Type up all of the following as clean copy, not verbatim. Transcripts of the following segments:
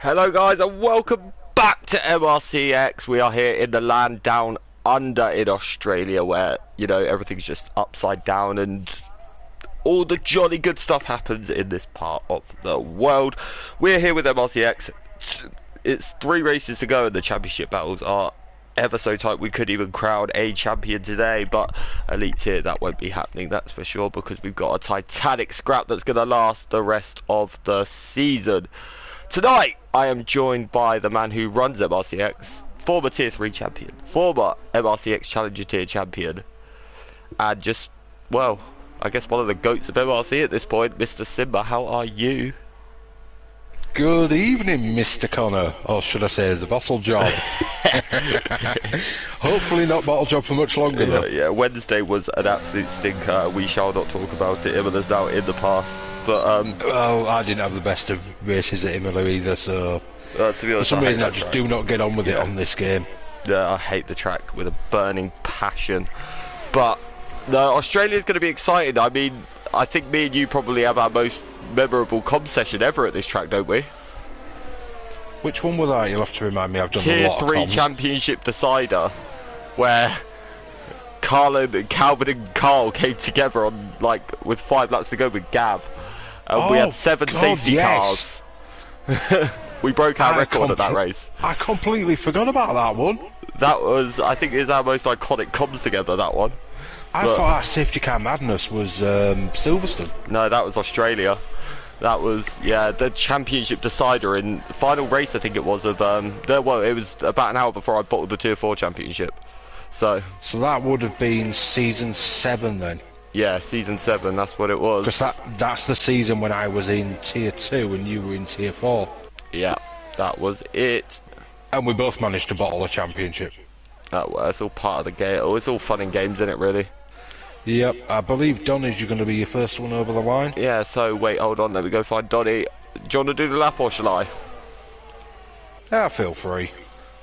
Hello guys and welcome back to MRC-X. We are here in the land down under in Australia where, you know, everything's just upside down and all the jolly good stuff happens in this part of the world. We're here with MRC-X. It's 3 races to go and the championship battles are ever so tight. We could even crown a champion today, but Elite Tier, that won't be happening, that's for sure, because we've got a titanic scrap that's going to last the rest of the season. Tonight, I am joined by the man who runs MRC-X, former Tier 3 champion, former MRC-X Challenger Tier champion, and just, well, I guess one of the GOATs of MRC at this point, Mr. Simba. How are you? Good evening, Mr. Connor, or should I say the bottle job. Hopefully not bottle job for much longer though. Yeah, Wednesday was an absolute stinker. We shall not talk about it. Imola's now in the past. But well, I didn't have the best of races at Imola either, so to be honest, for some reason I just do not get on with it on this game. Yeah, I hate the track with a burning passion. But no, Australia's going to be exciting. I mean, I think me and you probably have our most memorable comm session ever at this track, don't we? Which one was that? You'll have to remind me. I've done Tier a lot of 3 comms. championship decider, where Calvin and Carl came together on with 5 laps to go with Gav. We had 7 safety cars. We broke our record at that race. I completely forgot about that one. That was, I think, is our most iconic comms together. That one. I thought our safety car madness was Silverstone. No, that was Australia. That was, yeah, the championship decider in the final race, I think it was, of, well, it was about an hour before I bottled the Tier 4 championship. So that would have been season 7 then. Yeah, season 7, that's what it was. Because that's the season when I was in Tier 2 and you were in Tier 4. Yeah, that was it. And we both managed to bottle a championship. Well, it's all part of the game. Oh, it's all fun and games, isn't it, really? Yep, I believe Donny's going to be your first one over the line. Yeah, so wait, hold on, let me go find Donny. Do you want to do the lap or shall I? Yeah, feel free.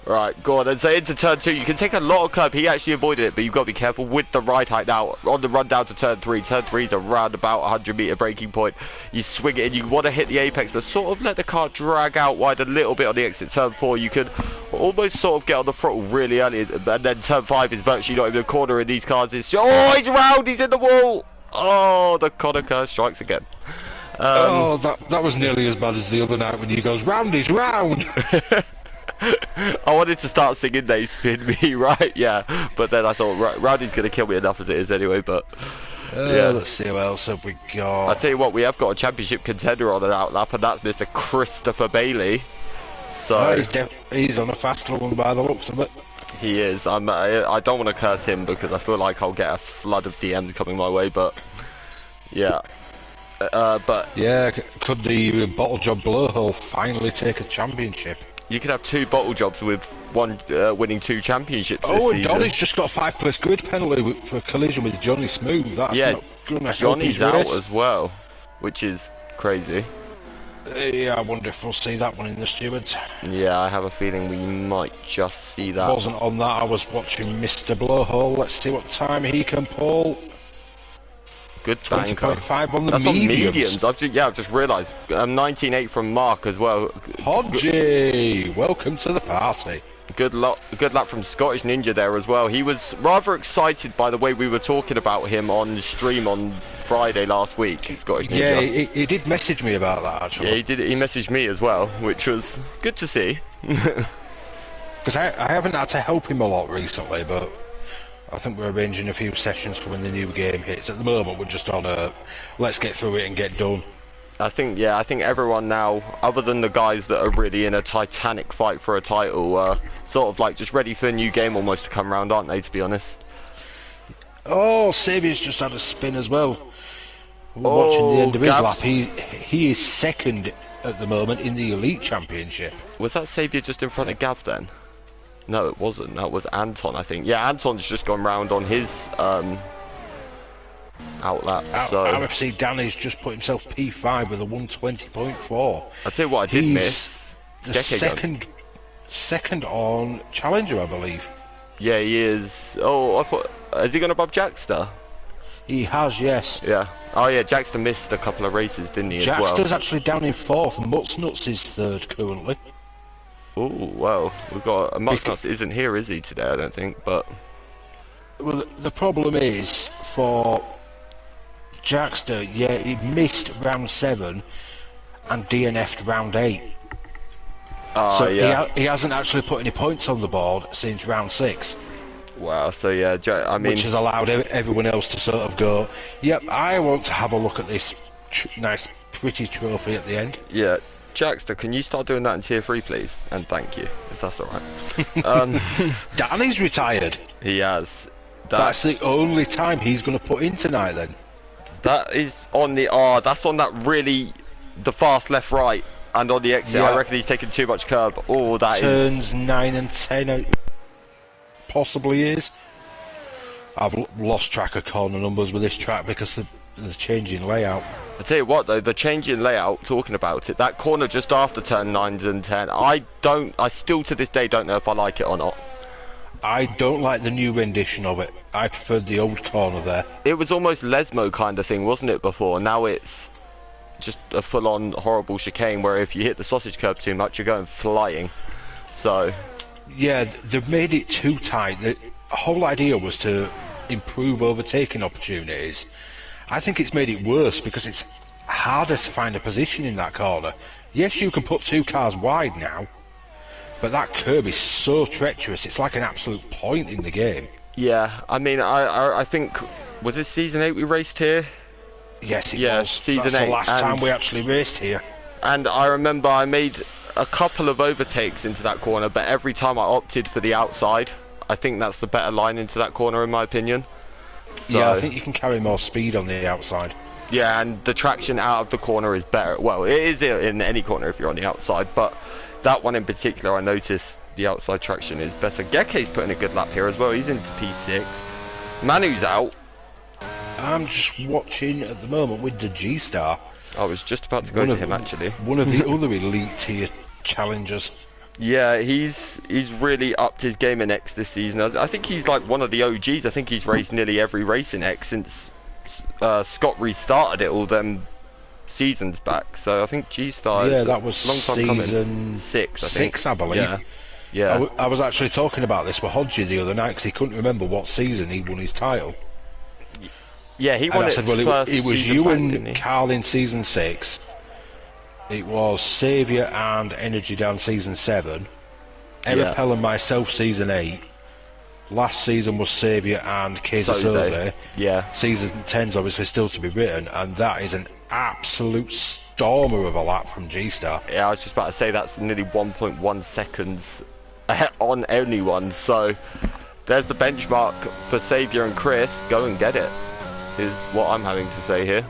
Right, go on, and so into turn 2, you can take a lot of curb. He actually avoided it, but you've got to be careful with the ride height now. On the run down to turn 3, turn 3 is around about 100 metre braking point. You swing it and you want to hit the apex, but sort of let the car drag out wide a little bit on the exit. Turn 4, you can almost sort of get on the throttle really early, and then turn 5 is virtually not even a corner in these cars. It's, oh, he's round, he's in the wall! Oh, the Connor curse strikes again. Oh, that was nearly as bad as the other night when he goes, round, he's round! I wanted to start singing They Spin Me, right? Yeah, but then I thought Rowdy's going to kill me enough as it is anyway, but yeah. Let's see what else have we got. I tell you what, we have got a championship contender on an outlap, and that's Mr. Christopher Bailey. So he's on a faster one by the looks of it. He is. I don't want to curse him because I feel like I'll get a flood of DMs coming my way, but yeah. But yeah, could the bottle job blowhole finally take a championship? You could have 2 bottle jobs with one winning 2 championships this and season. Donny's just got a 5+ grid penalty for a collision with Johnny Smooth. That's not going to help Johnny's his out race. as well, which is crazy. Yeah, I wonder if we'll see that one in the stewards. Yeah, I have a feeling we might just see that. Wasn't on that, I was watching Mr. Blowhole. Let's see what time he can pull. Good banker. 20.5 on the That's mediums. on mediums. I've just realised. 19.8 from Mark as well. Hodgie, welcome to the party. Good lap from Scottish Ninja there as well. He was rather excited by the way we were talking about him on stream on Friday last week. Scottish Ninja. Yeah, he did message me about that actually. Yeah, he did. He messaged me as well, which was good to see. Because I haven't had to help him a lot recently, but I think we're arranging a few sessions for when the new game hits. At the moment, we're just on a let's get through it and get done. I think everyone now, other than the guys that are really in a titanic fight for a title, sort of like just ready for a new game almost to come round, aren't they, to be honest? Oh, Saviour's just had a spin as well. We're watching the end of his Gab's lap. He is second at the moment in the Elite Championship. Was that Saviour just in front of Gav then? No, it wasn't. That was Anton, I think. Yeah, Anton's just gone round on his outlap. So RFC Danny's just put himself P5 with a 120.4. I'll tell you what I did miss. The second on Challenger, I believe. Yeah, he is. Oh, I thought, has he gone above Jackster? He has, yes. Yeah. Oh yeah, Jackson missed a couple of races, didn't he, as well? Jackster's actually down in 4th, and Nuts is 3rd currently. Oh, well, we've got... Muxnuts isn't here, is he, today, I don't think, but... Well, the problem is, for Jackster, yeah, he missed round 7 and DNF'd round 8. So yeah. he hasn't actually put any points on the board since round 6. Wow, so yeah, I mean... Which has allowed everyone else to sort of go, yep, I want to have a look at this nice, pretty trophy at the end. Yeah, Jackster, can you start doing that in Tier 3, please? And thank you, if that's alright. Danny's retired. He has. That's the only time he's going to put in tonight, then. That is on the... that's on that really... The fast left-right, and on the exit, Yeah. I reckon he's taken too much curb. Oh, that Turns 9 and 10... possibly is. I've lost track of corner numbers with this track because of the changing layout. I tell you what though, the change in layout, talking about it, that corner just after turn 9s and 10, I still to this day don't know if I like it or not. I don't like the new rendition of it. I preferred the old corner there. It was almost Lesmo kind of thing, wasn't it, before? Now it's just a full-on horrible chicane where if you hit the sausage curb too much, you're going flying. So... Yeah, they've made it too tight. The whole idea was to improve overtaking opportunities. I think it's made it worse because it's harder to find a position in that corner. Yes, you can put 2 cars wide now, but that curb is so treacherous, it's like an absolute point in the game. Yeah, I mean, I think, was this Season 8 we raced here? Yes, it Yeah, was. Season That's 8, the last time we actually raced here. And I remember I made a couple of overtakes into that corner, but every time I opted for the outside. I think that's the better line into that corner, in my opinion. So, Yeah, I think you can carry more speed on the outside. yeah, and the traction out of the corner is better. Well, it is in any corner if you're on the outside, but that one in particular, I noticed the outside traction is better. Geke's putting a good lap here as well. He's into P6. Manu's out. I'm just watching at the moment with the G-Star. I was just about to go to him, actually. One of the other elite tier challengers. Yeah, he's really upped his game in X this season. I think he's like one of the OGs. I think he's raced nearly every race in X since Scott restarted it all them seasons back. So I think G-Star Yeah, is that was a long time season coming. 6, I think. 6, I believe. Yeah. Yeah. I was actually talking about this with Hodgie the other night because he couldn't remember what season he won his title. Yeah, he won And I it said, well, first it was season you back, and didn't he? Carl in season 6. It was Saviour and Energy down season 7. Erapel and myself season 8. Last season was Saviour and Kaiser Soze. Yeah. Season 10's obviously still to be written, and that is an absolute stormer of a lap from G-Star. Yeah, I was just about to say that's nearly 1.1 seconds on anyone. So there's the benchmark for Saviour and Chris. Go and get it, is what I'm having to say here.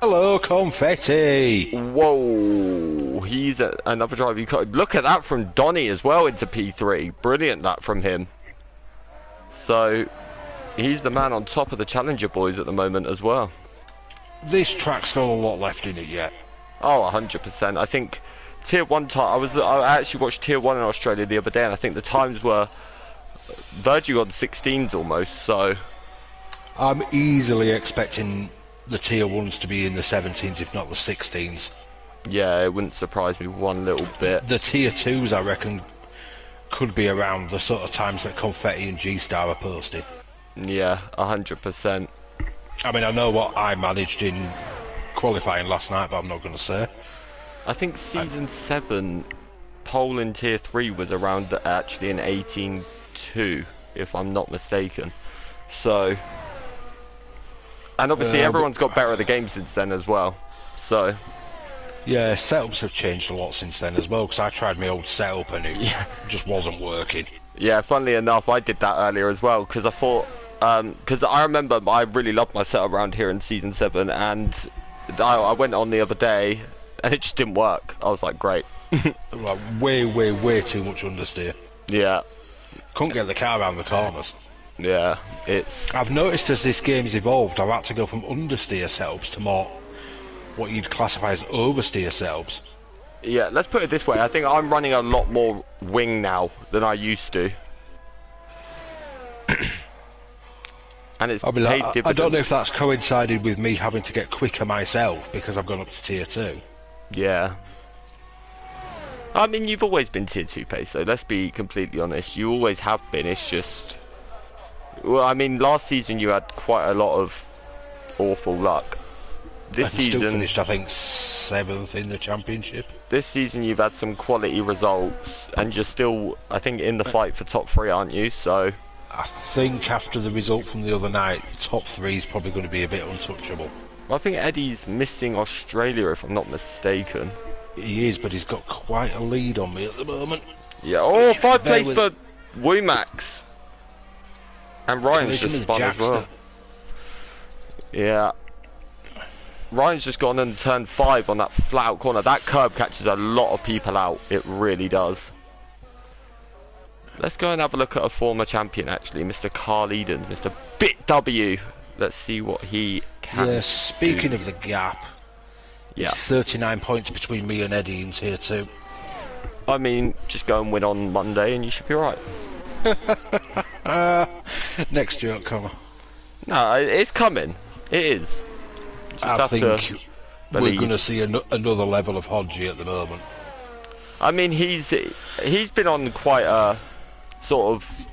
Hello, Confetti! Whoa, he's another driver. You could look at that from Donny as well into P3. Brilliant that from him. So he's the man on top of the Challenger boys at the moment as well. This track's got a lot left in it yet. Oh, 100%. I think Tier 1 time. I actually watched Tier 1 in Australia the other day, and I think the times were verging on 16s almost. So I'm easily expecting the Tier 1s to be in the 17s, if not the 16s. yeah, it wouldn't surprise me one little bit. The Tier 2s, I reckon, could be around the sort of times that Confetti and G-Star are posted. Yeah, 100%. I mean, I know what I managed in qualifying last night, but I'm not going to say. I think Season 7 pole in Tier 3 was around actually in 18.2, if I'm not mistaken. So, and obviously everyone's got better at the game since then as well. So, yeah, setups have changed a lot since then as well, because I tried my old setup and it just wasn't working. yeah, funnily enough, I did that earlier as well, because I thought, because I remember I really loved my setup around here in Season 7, and I went on the other day, and it just didn't work. I was like, great. Like, way too much understeer. Yeah, Couldn't get the car around the corners. yeah, it's... I've noticed as this game has evolved, I've had to go from understeer setups to more what you'd classify as oversteer setups. Yeah, let's put it this way. I think I'm running a lot more wing now than I used to. and it's I mean, paid I dividends. don't know if that's coincided with me having to get quicker myself because I've gone up to tier 2. Yeah. I mean, you've always been tier 2 pace, so let's be completely honest. You always have been. It's just, well, I mean, last season you had quite a lot of awful luck. This And season still finished, I think, 7th in the championship. This season you've had some quality results, and you're still, I think, in the fight for top 3, aren't you? So I think after the result from the other night, top 3 is probably going to be a bit untouchable. I think Eddie's missing Australia, if I'm not mistaken. He is, but he's got quite a lead on me at the moment. Yeah. Oh, 5 There place was- for Wumax, and Ryan's just spun as well. Jackster. Yeah. Ryan's just gone and turned 5 on that flat out corner. That curb catches a lot of people out. It really does. Let's go and have a look at a former champion, actually, Mr. Carl Eden, Mr. Bit W. Let's see what he can. Yeah, speaking of the gap, Yeah. it's 39 points between me and Eddie in tier 2. I mean, just go and win on Monday and you should be right. Next joke, Connor. No, it's coming. It is. Just I have think to we're believe. going to see another level of Hodgie at the moment. I mean, he's been on quite a sort of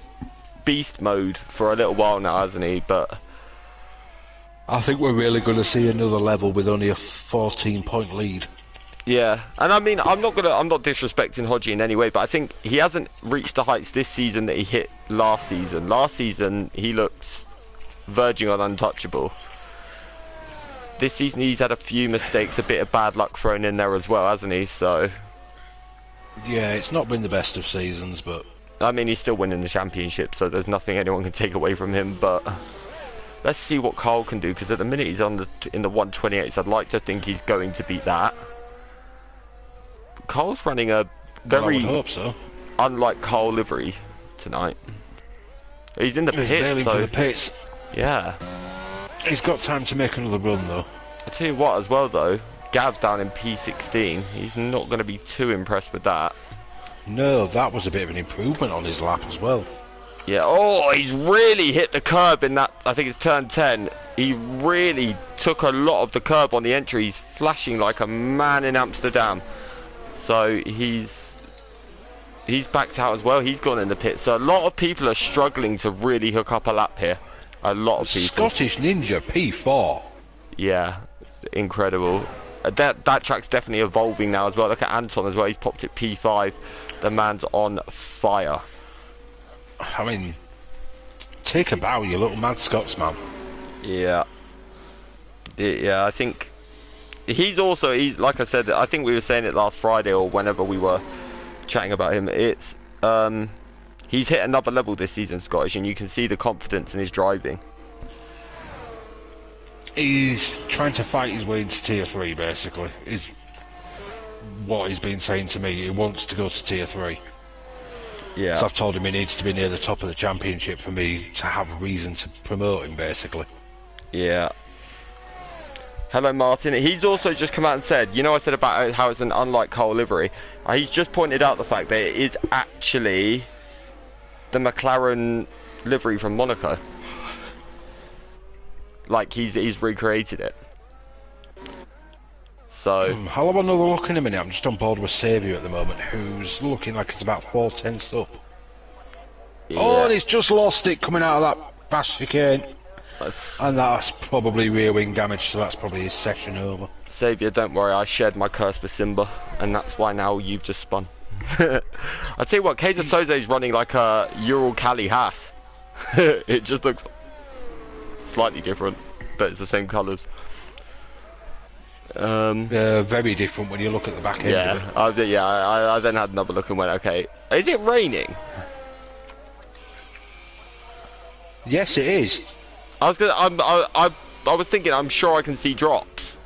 beast mode for a little while now, hasn't he? But I think we're really going to see another level with only a 14-point lead. yeah, and I mean, I'm not disrespecting Hodgie in any way, but I think he hasn't reached the heights this season that he hit last season. Last season, he looked verging on untouchable. This season, he's had a few mistakes, a bit of bad luck thrown in there as well, hasn't he? So, Yeah, it's not been the best of seasons, but I mean, he's still winning the championship, so there's nothing anyone can take away from him. But let's see what Carl can do, because at the minute he's on in the 128s. I'd like to think he's going to beat that. Carl's running a well, I very would hope so. unlike Carl livery tonight. He's in the He's pit, bailing so for the pits. yeah. He's got time to make another run, though. I tell you what, as well though, Gav down in P16. He's not going to be too impressed with that. No, that was a bit of an improvement on his lap as well. Yeah, oh, he's really hit the curb in that, I think it's turn 10. He really took a lot of the curb on the entry. He's flashing like a man in Amsterdam. So he's backed out as well. He's gone in the pit. So a lot of people are struggling to really hook up a lap here. A lot of people. Scottish Ninja P4. Yeah, incredible. That track's definitely evolving now as well. Look at Anton as well. He's popped it P5. The man's on fire. I mean, take a bow, you little mad Scotsman. Yeah. Yeah, I think he's like I said, I think we were saying it last Friday or whenever we were chatting about him. It's he's hit another level this season, Scottish, and you can see the confidence in his driving. He's trying to fight his way into tier 3, basically, is what he's been saying to me. He wants to go to tier 3. Yeah. So I've told him he needs to be near the top of the championship for me to have a reason to promote him, basically. Yeah. Hello, Martin. He's also just come out and said, you know, I said about how it's an unlike Cole livery. He's just pointed out the fact that it is actually the McLaren livery from Monaco. Like he's recreated it. So I'll have another look in a minute. I'm just on board with Saviour at the moment, who's looking like it's about 4/10 up. yeah, Oh, and he's just lost it coming out of that bash chicane. And that's probably rear wing damage, so that's probably his session over. Saviour, don't worry, I shared my curse with Simba, and that's why now you've just spun. I tell you what, Kaiser Soze is running like a Ural Cali Haas. It just looks slightly different, but it's the same colours. Very different when you look at the back end of it. I then had another look and went, okay, is it raining? Yes, it is. I was thinking, I'm sure I can see drops.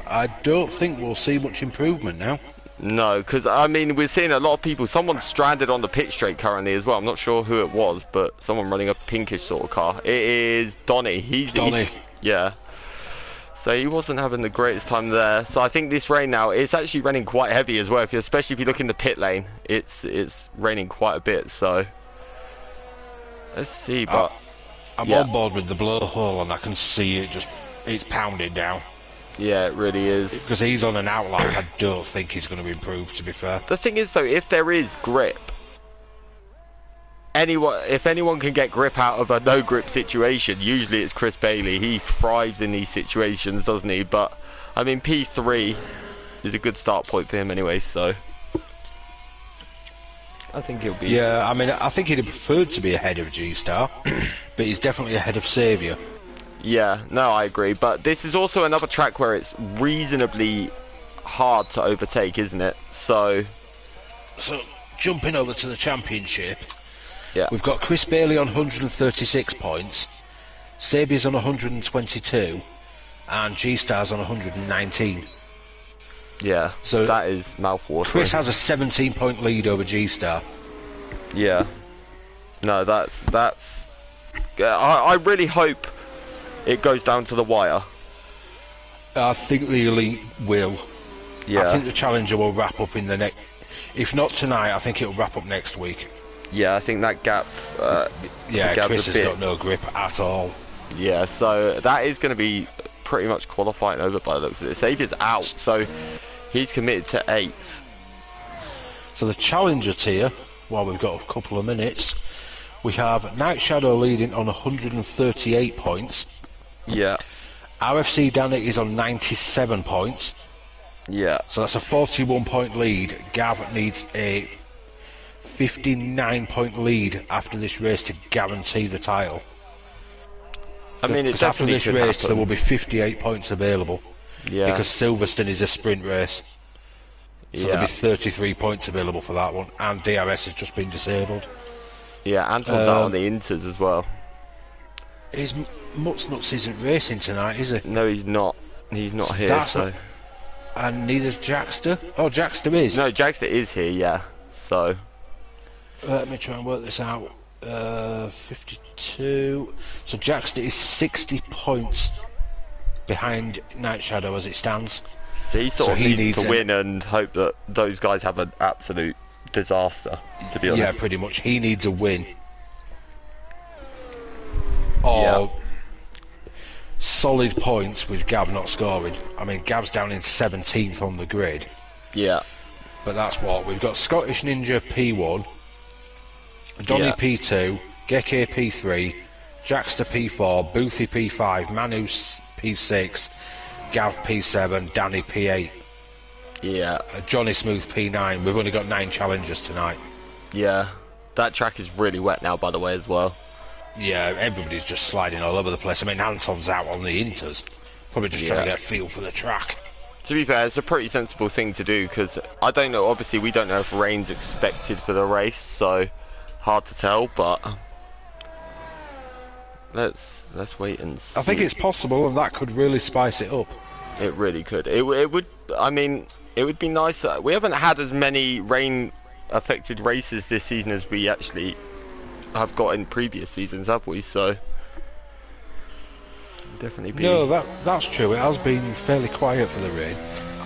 I don't think we'll see much improvement now. No, because I mean, we're seeing a lot of people. Someone's stranded on the pit straight currently as well. I'm not sure who it was, but someone running a pinkish sort of car. It is Donny. He's yeah. So he wasn't having the greatest time there. So I think this rain now, it's actually raining quite heavy as well. Especially if you look in the pit lane, it's raining quite a bit. So let's see, but I'm on board with the blowhole, and I can see it's pounding down. Yeah, it really is. Because he's on an outline, I don't think he's going to improve, to be fair. The thing is, though, if there is grip, if anyone can get grip out of a no-grip situation, usually it's Chris Bailey. He thrives in these situations, doesn't he? But, I mean, P3 is a good start point for him anyway, so I think he'll be... Yeah, I mean, I think he'd have preferred to be ahead of G-Star, but he's definitely ahead of Saviour. Yeah, no, I agree. But this is also another track where it's reasonably hard to overtake, isn't it? So jumping over to the championship, yeah, we've got Chris Bailey on 136 points, Saviour's on 122, and G-Star's on 119. Yeah, so that is mouthwatering. Chris has a 17-point lead over G-Star. Yeah. No, that's... I really hope it goes down to the wire. I think the Elite will. Yeah. I think the Challenger will wrap up in the next... If not tonight, I think it'll wrap up next week. Yeah, I think that gap... yeah, Chris has got no grip at all. Yeah, so that is going to be pretty much qualifying over by the looks of it. Saviour's out, so he's committed to 8. So the Challenger tier, while we've got a couple of minutes, we have Night Shadow leading on 138 points. Yeah. RFC Danny is on 97 points. Yeah. So that's a 41-point lead. Gav needs a 59-point lead after this race to guarantee the title. I mean, it's after this race happen. there will be 58 points available. Yeah. Because Silverstone is a sprint race. So there'll be 33 points available for that one. And DRS has just been disabled. Yeah, Anton's out on the Inters as well. Mutsnuts isn't racing tonight, is he? No, he's not. He's not here, so... And neither's Jackster. Oh, Jackster is. No, Jackster is here, yeah. So... Let me try and work this out. 52... So Jackster is 60 points behind Night Shadow as it stands. So he sort of needs to win and hope that those guys have an absolute disaster, to be honest. Yeah, pretty much. He needs a win. Or solid points with Gav not scoring. I mean, Gav's down in 17th on the grid. Yeah. But that's what. We've got Scottish Ninja P1, Donny P2, Geke P3, Jackster P4, Boothie P5, Manu P6, Gav P7, Danny P8. Yeah. Johnny Smooth P9. We've only got 9 challengers tonight. Yeah. That track is really wet now, by the way, as well. Yeah, everybody's just sliding all over the place. I mean, Anton's out on the Inters. Probably just trying to get a feel for the track. To be fair, it's a pretty sensible thing to do, because I don't know, obviously we don't know if rain's expected for the race, so hard to tell, but let's wait and see. I think it's possible, and that could really spice it up. It really could. It would, I mean, it would be nice. We haven't had as many rain-affected races this season as we actually have got in previous seasons, have we? So definitely be... No, that's true. It has been fairly quiet for the rain.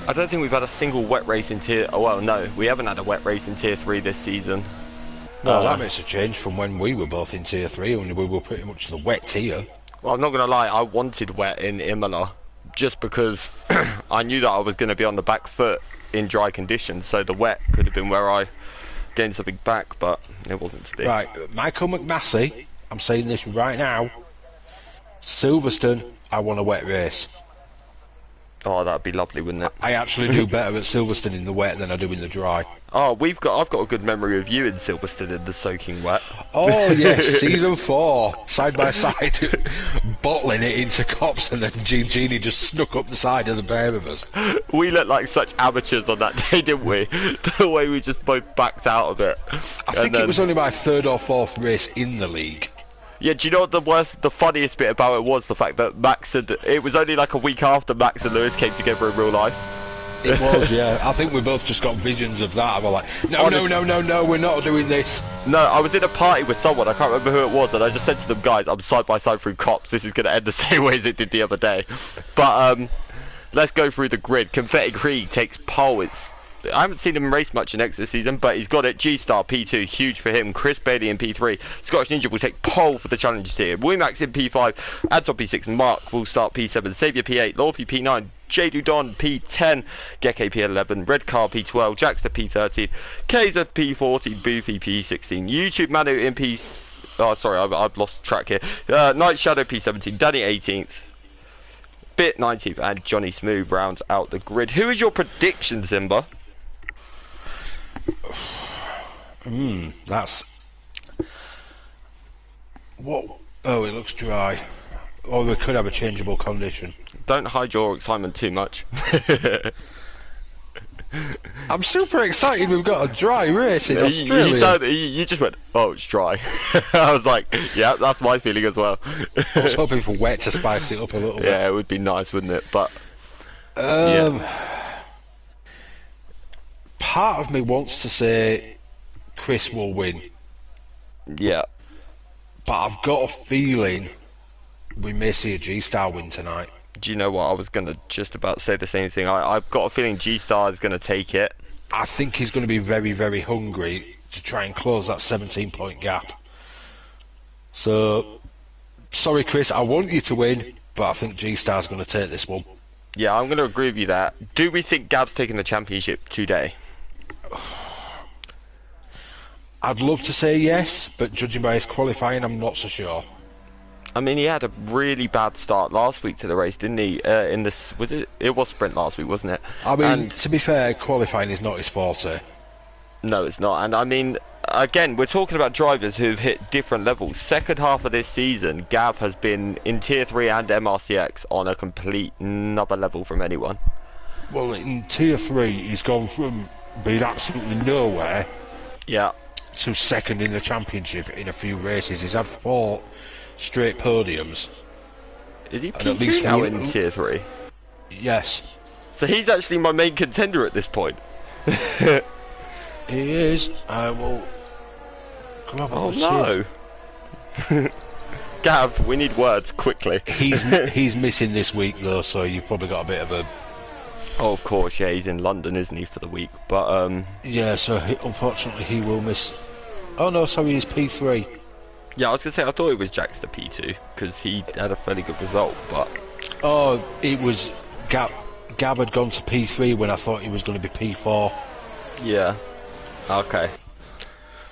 I don't think we've had a single wet race in tier... Oh, well, no, we haven't had a wet race in tier 3 this season. No, that makes a change from when we were both in tier 3 and we were pretty much the wet tier. Well, I'm not going to lie, I wanted wet in Imola just because I knew that I was going to be on the back foot in dry conditions, so the wet could have been where I gained something back, but it wasn't to be. Right, Michael McMassey, I'm saying this right now, Silverstone, I want a wet race. Oh, that'd be lovely, wouldn't it? I actually do better at Silverstone in the wet than I do in the dry. Oh, I've got a good memory of you in Silverstone in the soaking wet. Oh yes, season 4, side by side, bottling it into cops, and then Genie just snuck up the side of the pair of us. We looked like such amateurs on that day, didn't we? The way we just both backed out of it. I think it was only my 3rd or 4th race in the league. Yeah, do you know what the funniest bit about it was? The fact that it was only like a week after Max and Lewis came together in real life. It was, yeah. I think we both just got visions of that. We're like, no, we're not doing this. No, I was in a party with someone, I can't remember who it was, and I just said to them, guys, I'm side by side through cops, this is going to end the same way as it did the other day. But, let's go through the grid. Confetti Creek takes pole, it's I haven't seen him race much in X this season, but he's got it. G-Star P2, huge for him. Chris Bailey in P3. Scottish Ninja will take pole for the challenges here. Willimax in P5. Anton P6. Mark will start P7. Saviour P8. Lorpy P9. Jadu Don P10. Geke P11. Red Car P12. Jackster P13. Kaiser P14. Boofy P16. YouTube Manu in P... Oh, sorry, I've lost track here. Night Shadow P17. Danny 18th. Bit 19th. And Johnny Smooth rounds out the grid. Who is your prediction, Zimba? That's what. Oh, it looks dry. Or we could have a changeable condition. Don't hide your excitement too much. I'm super excited. We've got a dry race in Australia. You just went, oh, it's dry. I was like, yeah, that's my feeling as well. I was hoping for wet to spice it up a little bit. Yeah, it would be nice, wouldn't it? But yeah. Part of me wants to say Chris will win. Yeah. But I've got a feeling we may see a G-Star win tonight. Do you know what? I was going to just about say the same thing. I've got a feeling G-Star is going to take it. I think he's going to be very, very hungry to try and close that 17-point gap. So, sorry Chris, I want you to win, but I think G-Star's going to take this one. Yeah, I'm going to agree with you there. Do we think Gab's taking the championship today? I'd love to say yes, but judging by his qualifying, I'm not so sure. I mean, he had a really bad start last week to the race, didn't he? In this, was it? It was sprint last week, wasn't it? I mean, to be fair, qualifying is not his forte. No, it's not. And I mean, again, we're talking about drivers who've hit different levels. Second half of this season, Gav has been in Tier 3 and MRC-X on a complete another level from anyone. Well, in Tier 3, he's gone from being absolutely nowhere, yeah, to second in the championship in a few races. He's had 4 straight podiums. Is he P2 now in Tier 3? Yes. So he's actually my main contender at this point. He is. I will grab Oh no. Gav, we need words quickly. He's missing this week though, so you've probably got a bit of a... Oh, of course, yeah, he's in London, isn't he, for the week? But yeah, so unfortunately he will miss. Oh no, sorry, he's P3. Yeah, I was gonna say I thought it was Jackster P2 because he had a fairly good result, but oh, it was Gav had gone to P3 when I thought he was going to be P4. Yeah. Okay.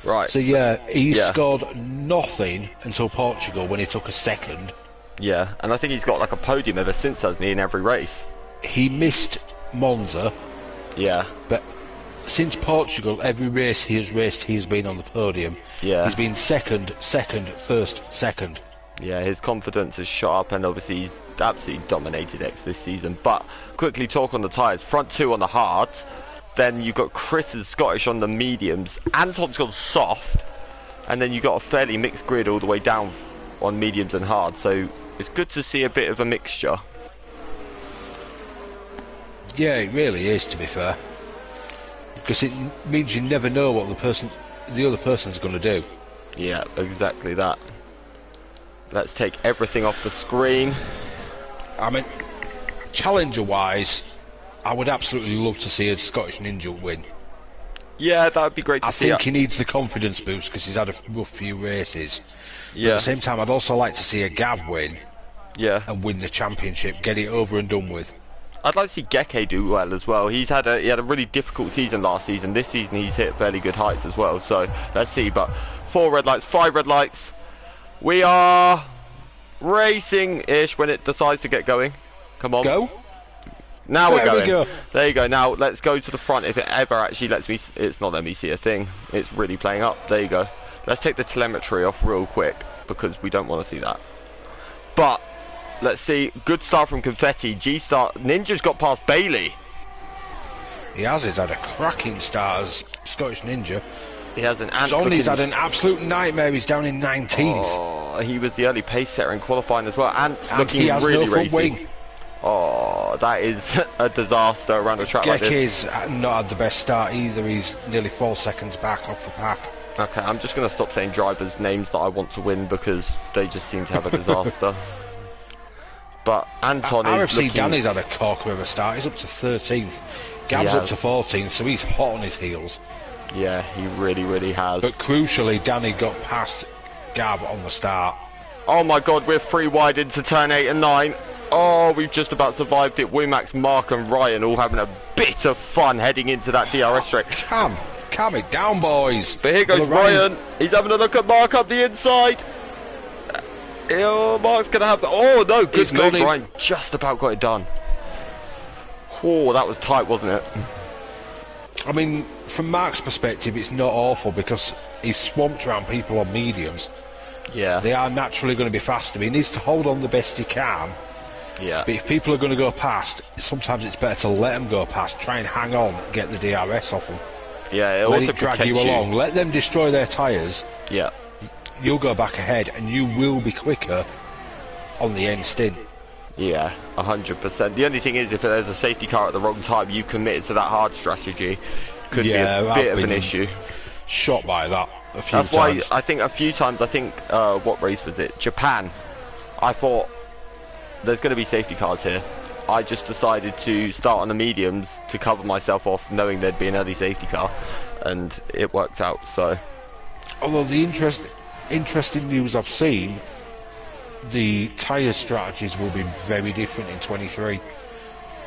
Right. So yeah, he scored nothing until Portugal when he took a second. Yeah, and I think he's got like a podium ever since, hasn't he, in every race? He missed Monza. Yeah. But since Portugal, every race he has raced, he has been on the podium. Yeah. He's been second, first, second. Yeah, his confidence has shot up, and obviously he's absolutely dominated X this season. But quickly talk on the tyres. Front 2 on the hards. Then you've got Chris and Scottish on the mediums. Anton's gone soft. And then you've got a fairly mixed grid all the way down on mediums and hard. So it's good to see a bit of a mixture. Yeah, it really is, to be fair. Because it means you never know what the other person's going to do. Yeah, exactly that. Let's take everything off the screen. I mean, challenger-wise, I would absolutely love to see a Scottish Ninja win. Yeah, that would be great to see. I think he needs the confidence boost because he's had a rough few races. Yeah. But at the same time, I'd also like to see a Gav win. Yeah. And win the championship, get it over and done with. I'd like to see Geke do well as well. He had a really difficult season last season. This season he's hit fairly good heights as well. So let's see. But 4 red lights, 5 red lights. We are racing-ish when it decides to get going. Come on. Go. Now we're going. We go. There you go. Now let's go to the front. If it ever actually lets me, it's not letting me see a thing. It's really playing up. There you go. Let's take the telemetry off real quick because we don't want to see that. But let's see. Good start from Confetti. G-Star. Ninja's got past Bailey. He has. He's had a cracking start as Scottish Ninja. He has an Johnny's had an absolute nightmare. He's down in 19th. Oh, he was the early pace setter in qualifying as well. Ant's and looking he has really no front racy. wing. Oh, that is a disaster around a track like this. Geke's not had the best start either. He's nearly 4 seconds back off the pack. Okay, I'm just going to stop saying drivers' names that I want to win because they just seem to have a disaster. But Anton is RFC looking... Danny's had a corker of a start. He's up to 13th. Gav's up to 14th, so he's hot on his heels. Yeah, he really, really has. But crucially, Danny got past Gav on the start. Oh my god, we're 3 wide into turn 8 and 9. Oh, we've just about survived it. Wimax, Mark and Ryan all having a bit of fun heading into that DRS straight. Calm it down, boys. But here goes Ryan. He's having a look at Mark up the inside. Oh, Mark's going to have the... Oh, no, good move. Ryan just about got it done. Oh, that was tight, wasn't it? I mean, from Mark's perspective, it's not awful because he's swamped around people on mediums. Yeah. They are naturally going to be faster. He needs to hold on the best he can. Yeah. But if people are going to go past, sometimes it's better to let them go past, try and hang on, get the DRS off them. Yeah, it let also it drag you along. Let them destroy their tyres. Yeah. You'll go back ahead, and you will be quicker on the end stint. Yeah, 100%. The only thing is, if there's a safety car at the wrong time, you committed to that hard strategy. Could be a bit of an issue. Shot by that a few times. That's why I think a few times, what race was it? Japan. I thought there's going to be safety cars here. I just decided to start on the mediums to cover myself off, knowing there'd be an early safety car, and it worked out. So, although the interesting news I've seen, the tyre strategies will be very different in 23.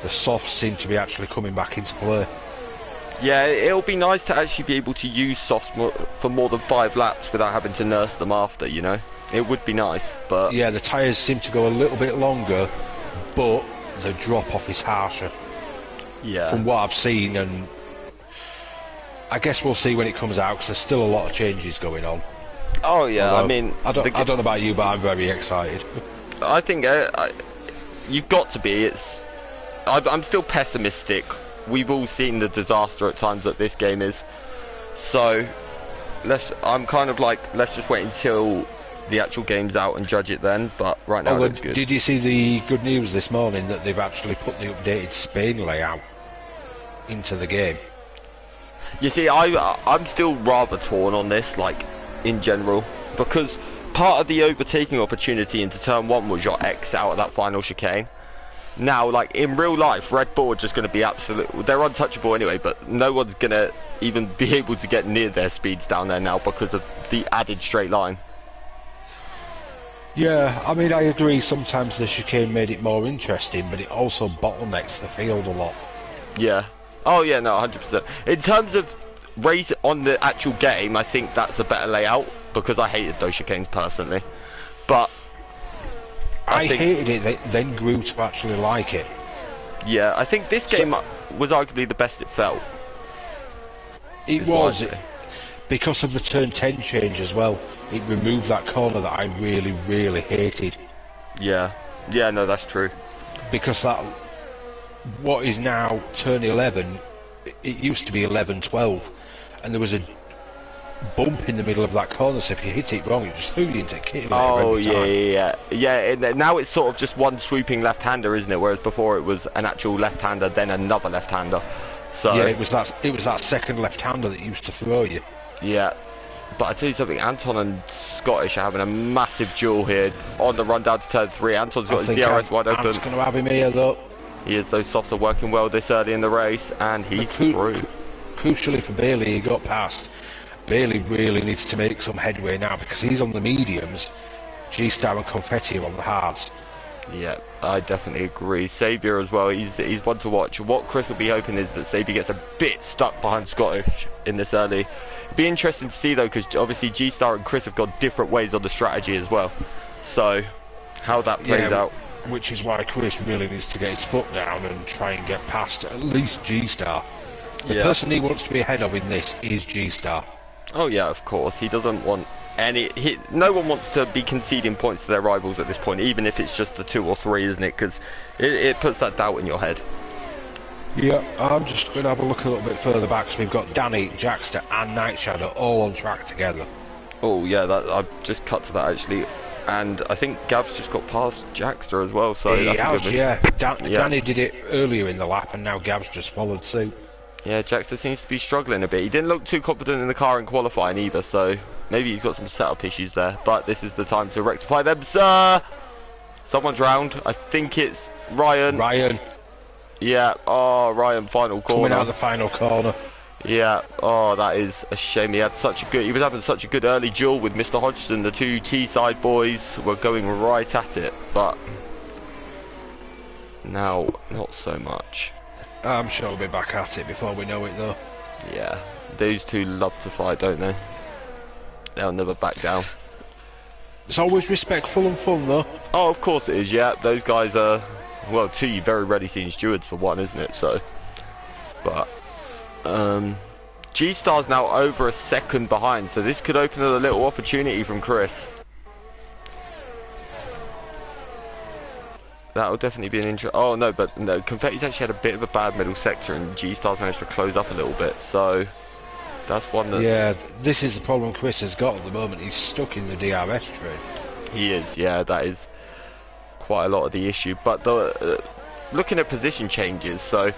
The softs seem to be actually coming back into play. Yeah, it'll be nice to actually be able to use softs for more than 5 laps without having to nurse them after, you know? It would be nice, but... Yeah, the tyres seem to go a little bit longer, but the drop-off is harsher. Yeah. From what I've seen, and I guess we'll see when it comes out, because there's still a lot of changes going on. Oh, yeah, although, I mean... I don't know about you, but I'm very excited. I think you've got to be. I'm still pessimistic. We've all seen the disaster at times that this game is. So, I'm kind of like, let's just wait until the actual game's out and judge it then, but right now it's good. Did you see the good news this morning that they've actually put the updated Spain layout into the game? You see, I'm still rather torn on this, like, in general, because part of the overtaking opportunity into turn 1 was your X out of that final chicane. Now, like, in real life, Red Bull are just going to be they're untouchable anyway, but no one's going to even be able to get near their speeds down there now because of the added straight line. Yeah, I mean, I agree, sometimes the chicane made it more interesting, but it also bottlenecks the field a lot. Yeah. Oh, yeah, no, 100%. In terms of race on the actual game, I think that's a better layout, because I hated those chicanes personally. But I hated it, then grew to actually like it. Yeah, I think this game was arguably the best it felt. It was, because of the turn 10 change as well. It removed that corner that I really, really hated. Yeah, yeah, no, that's true. Because that, what is now turn 11, it used to be 11-12, and there was a bump in the middle of that corner, so if you hit it wrong, it just threw you into a kit. Oh, yeah. Now it's sort of just one swooping left-hander, isn't it? Whereas before it was an actual left-hander, then another left-hander. So yeah, it was that second left-hander that used to throw you. Yeah, but I tell you something, Anton and Scottish are having a massive duel here on the run down to turn 3. Anton's got his DRS wide open. Ant's going to have him here, though. He is. Those softs are working well this early in the race, and he's through. Crucially for Bailey, he got past. Bailey really needs to make some headway now because he's on the mediums, G-Star and Confetti are on the hards. Yeah, I definitely agree. Sabia as well, he's one to watch. What Chris will be hoping is that Sabia gets a bit stuck behind Scottish in this early. It'd be interesting to see though, because obviously G-Star and Chris have got different ways on the strategy as well. So, how that plays out. Which is why Chris really needs to get his foot down and try and get past at least G-Star. The person he wants to be ahead of in this is G-Star. Oh yeah, of course. He doesn't want no one wants to be conceding points to their rivals at this point, even if it's just the 2 or 3, isn't it? Because it puts that doubt in your head. Yeah, I'm just going to have a look a little bit further back. So we've got Danny, Jackster and Night Shadow all on track together. Oh yeah, I've just cut to that actually. And I think Gav's just got past Jackster as well, so that's a good yeah. Danny did it earlier in the lap, and now Gav's just followed suit. Yeah, Jackster seems to be struggling a bit. He didn't look too confident in the car in qualifying either, so maybe he's got some setup issues there. But this is the time to rectify them, sir! Someone's round. I think it's Ryan. Ryan Yeah. Oh, Ryan, final corner. coming out of the final corner. Yeah. Oh, that is a shame. He was having such a good early duel with Mr. Hodgson. The two T-side boys were going right at it, but now not so much. I'm sure we'll be back at it before we know it, though. Yeah. Those two love to fight, don't they? They'll never back down. It's always respectful and fun, though. Oh, of course it is. Yeah. Those guys are, well, two very ready seen stewards for one, isn't it? So, but. G-Star's now over a second behind, so this could open a little opportunity from Chris. That will definitely be an interest. Oh no, but no, Confetti's actually had a bit of a bad middle sector, and G-Star's managed to close up a little bit, so that's one that... Yeah, this is the problem Chris has got at the moment. He's stuck in the DRS train. He is, yeah, that is quite a lot of the issue. But the looking at position changes, so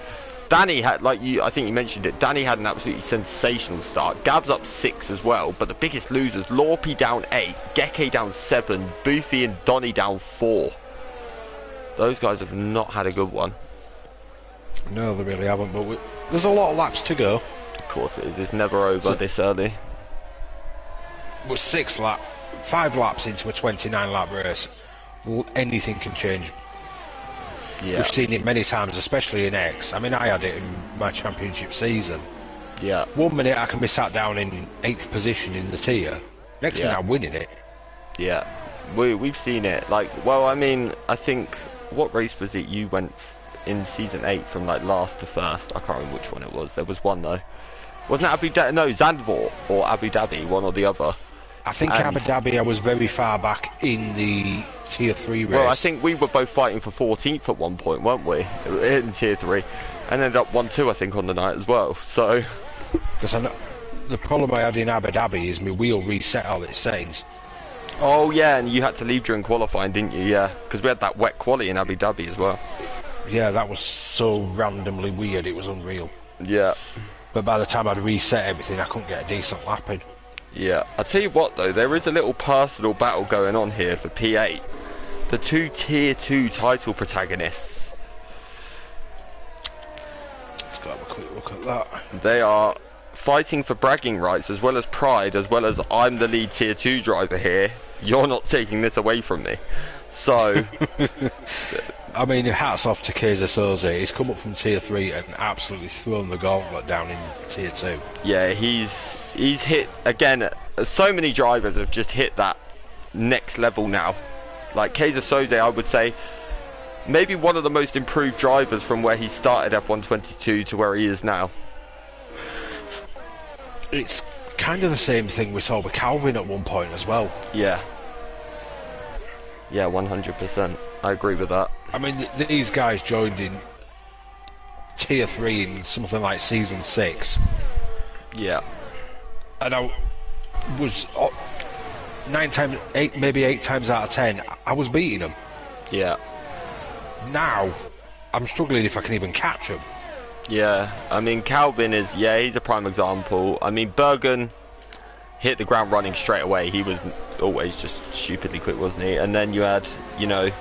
Danny had, I think you mentioned it, Danny had an absolutely sensational start. Gab's up 6 as well, but the biggest losers, Lorpy down 8, Geke down 7, Boofy and Donny down 4. Those guys have not had a good one. No, they really haven't, but there's a lot of laps to go. Of course it is, it's never over this early. We're 5 laps into a 29 lap race. Anything can change. Yeah. We've seen it many times, especially in X. I mean, I had it in my championship season. Yeah. 1 minute I can be sat down in 8th position in the tier. Next minute I'm winning it. Yeah. We've seen it. Well, I mean, I think, what race was it you went in season 8 from last to first? I can't remember which one it was. There was one though. Wasn't it Abu Dhabi? No, Zandvoort or Abu Dhabi, one or the other. I think Abu Dhabi I was very far back in the tier 3 race. Well, I think we were both fighting for 14th at one point, weren't we? In tier 3. And ended up 1-2, I think, on the night as well. So... Because the problem I had in Abu Dhabi is my wheel reset all its settings. Oh, yeah, and you had to leave during qualifying, didn't you? Yeah, because we had that wet quali in Abu Dhabi as well. Yeah, that was so randomly weird, it was unreal. Yeah. But by the time I'd reset everything, I couldn't get a decent lap in. Yeah, I'll tell you what though, there is a little personal battle going on here for P8. The two tier 2 title protagonists. Let's go have a quick look at that. They are fighting for bragging rights as well as pride, as well as I'm the lead tier 2 driver here. You're not taking this away from me. So... I mean, hats off to Kaiser Soze. He's come up from tier 3 and absolutely thrown the gauntlet down in tier 2. Yeah, he's hit, again, so many drivers have just hit that next level now. Like Kaiser Soze, I would say, maybe one of the most improved drivers from where he started F122 to where he is now. It's kind of the same thing we saw with Calvin at one point as well. Yeah. Yeah, 100%. I agree with that. I mean, these guys joined in tier 3 in something like season 6. Yeah. And I was 8 times out of 10, I was beating them. Yeah. Now, I'm struggling if I can even catch them. Yeah, I mean, Calvin is, yeah, he's a prime example. I mean, Bergen hit the ground running straight away. He was always just stupidly quick, wasn't he? And then you had, you know,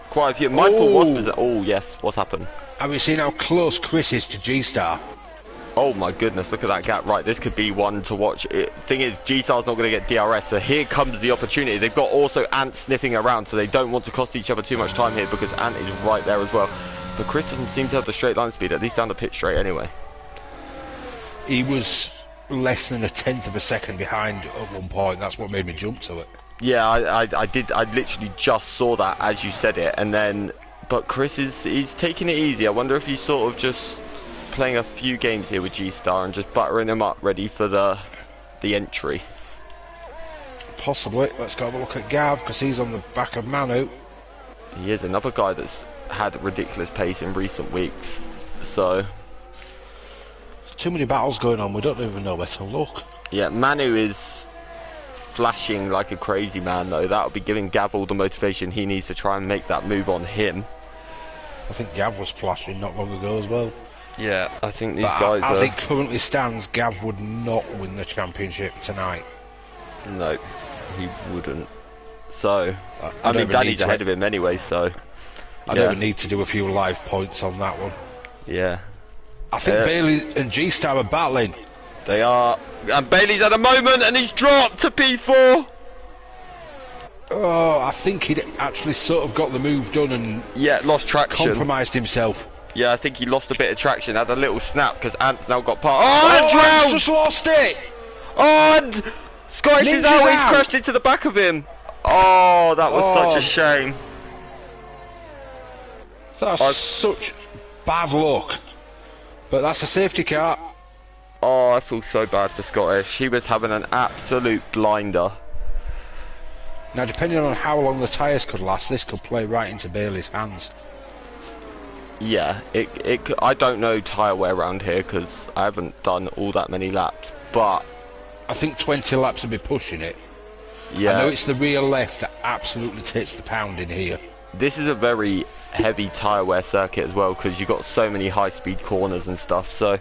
quite a few. Mindful was, oh yes, what happened? Have you seen how close Chris is to G-Star? Oh my goodness, look at that gap. Right, this could be one to watch. Thing is, G-Star's not going to get DRS, so here comes the opportunity. They've got also Ant sniffing around, so they don't want to cost each other too much time here because Ant is right there as well. But Chris doesn't seem to have the straight line speed, at least down the pit straight anyway. He was less than 1/10 of a second behind at one point. That's what made me jump to it. Yeah, I literally just saw that as you said it, and then, but Chris he's taking it easy. I wonder if he's sort of just playing a few games here with G-Star and just buttering him up, ready for the entry. Possibly. Let's go have a look at Gav, because he's on the back of Manu. He is another guy that's had ridiculous pace in recent weeks, so... Too many battles going on, we don't even know where to look. Yeah, Manu is flashing like a crazy man though. That'll be giving Gav all the motivation he needs to try and make that move on him. I think Gav was flashing not long ago as well. Yeah, I think these guys as it currently stands, Gav would not win the championship tonight. No, he wouldn't. So, I mean, Danny's ahead of him anyway, so... I don't even need to do a few live points on that one. Yeah. I think Bailey and G-Star are battling. They are. And Bailey's at a moment, and he's dropped to P4. Oh, I think he'd actually sort of got the move done and... Yeah, lost traction. Compromised himself. Yeah, I think he lost a bit of traction, had a little snap, because Ant's now got part... Oh, drowned! Just lost it! Oh, and Scottish is out, he's crashed into the back of him. Oh, that was such a shame. That's such bad luck. But that's a safety car. Oh, I feel so bad for Scottish. He was having an absolute blinder. Now, depending on how long the tyres could last, this could play right into Bailey's hands. Yeah, I don't know tyre wear around here because I haven't done all that many laps, but... I think 20 laps would be pushing it. Yeah. I know it's the rear left that absolutely takes the pound in here. This is a very heavy tyre wear circuit as well because you've got so many high-speed corners and stuff, so...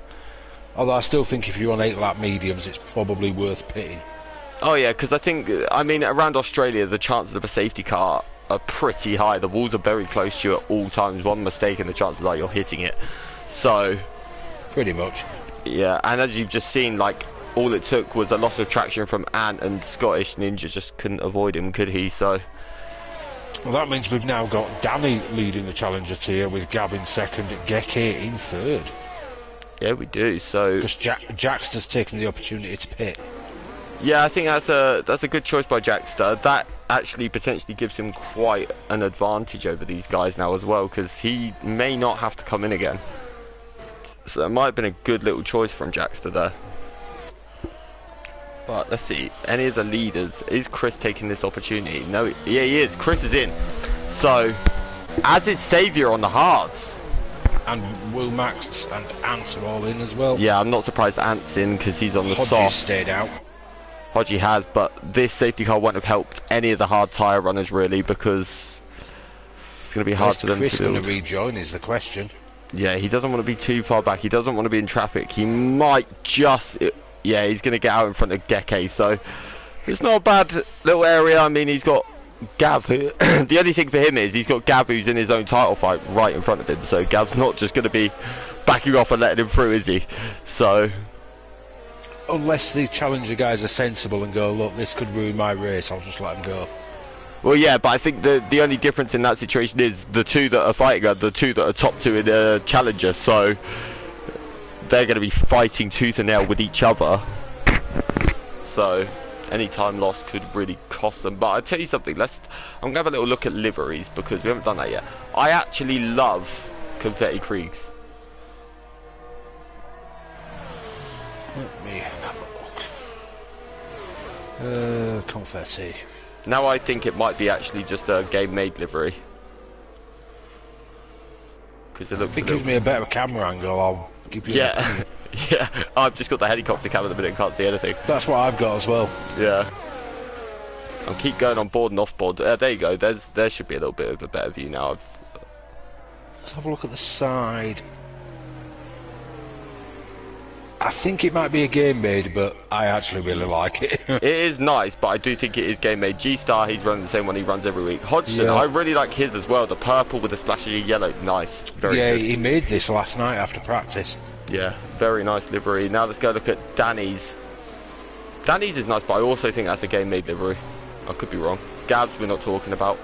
Although I still think if you're on 8-lap mediums, it's probably worth pitting. Oh yeah, because I mean, around Australia, the chances of a safety car are pretty high. The walls are very close to you at all times. One mistake and the chances are you're hitting it. So... Pretty much. Yeah, and as you've just seen, like, all it took was a loss of traction from Ant, and Scottish Ninja just couldn't avoid him, could he? So... Well, that means we've now got Danny leading the Challenger tier with Gab in second, Geke in third. Yeah, we do. So because Jackster's taken the opportunity to pit. Yeah, I think that's a good choice by Jackster. That actually potentially gives him quite an advantage over these guys now as well, because he may not have to come in again. So that might have been a good little choice from Jackster there. But let's see, any of the leaders, is Chris taking this opportunity? No, yeah, he is. Chris is in. So, as is Saviour on the hards. And Will Max and Ant are all in as well. Yeah, I'm not surprised Ant's in because he's on the soft. Hodges stayed out. Hodgie has, but this safety car won't have helped any of the hard tyre runners really, because it's going to be hard for them to build. Chris going to rejoin is the question. Yeah, he doesn't want to be too far back. He doesn't want to be in traffic. He might just... Yeah, he's going to get out in front of Geke, so it's not a bad little area. I mean, he's got Gab. The only thing for him is he's got Gab who's in his own title fight right in front of him, so Gab's not just going to be backing off and letting him through, is he? So... Unless the Challenger guys are sensible and go, look, this could ruin my race, I'll just let them go. Well, yeah, but I think the only difference in that situation is the two that are fighting are the two that are top two in the Challenger, so they're going to be fighting tooth and nail with each other. So any time lost could really cost them. But I'll tell you something, I'm going to have a little look at liveries because we haven't done that yet. I actually love Confetti Kriegs. Let me have a look. Confetti. Now I think it might be actually just a game-made livery. Because it looks. If it gives me a better camera angle, I'll give you. Yeah, yeah. I've just got the helicopter cam at the minute and can't see anything. That's what I've got as well. Yeah. I'll keep going on board and off board. There you go. There should be a little bit of a better view now. Let's have a look at the side. I think it might be a game made, but I actually really like it. It is nice, but I do think it is game made. G-Star, he's running the same one he runs every week. Hodgson, I really like his as well. The purple with the splashy yellow, nice. Very good. Yeah, he made this last night after practice. Yeah, very nice livery. Now let's go look at Danny's. Danny's is nice, but I also think that's a game made livery. I could be wrong. Gabs we're not talking about.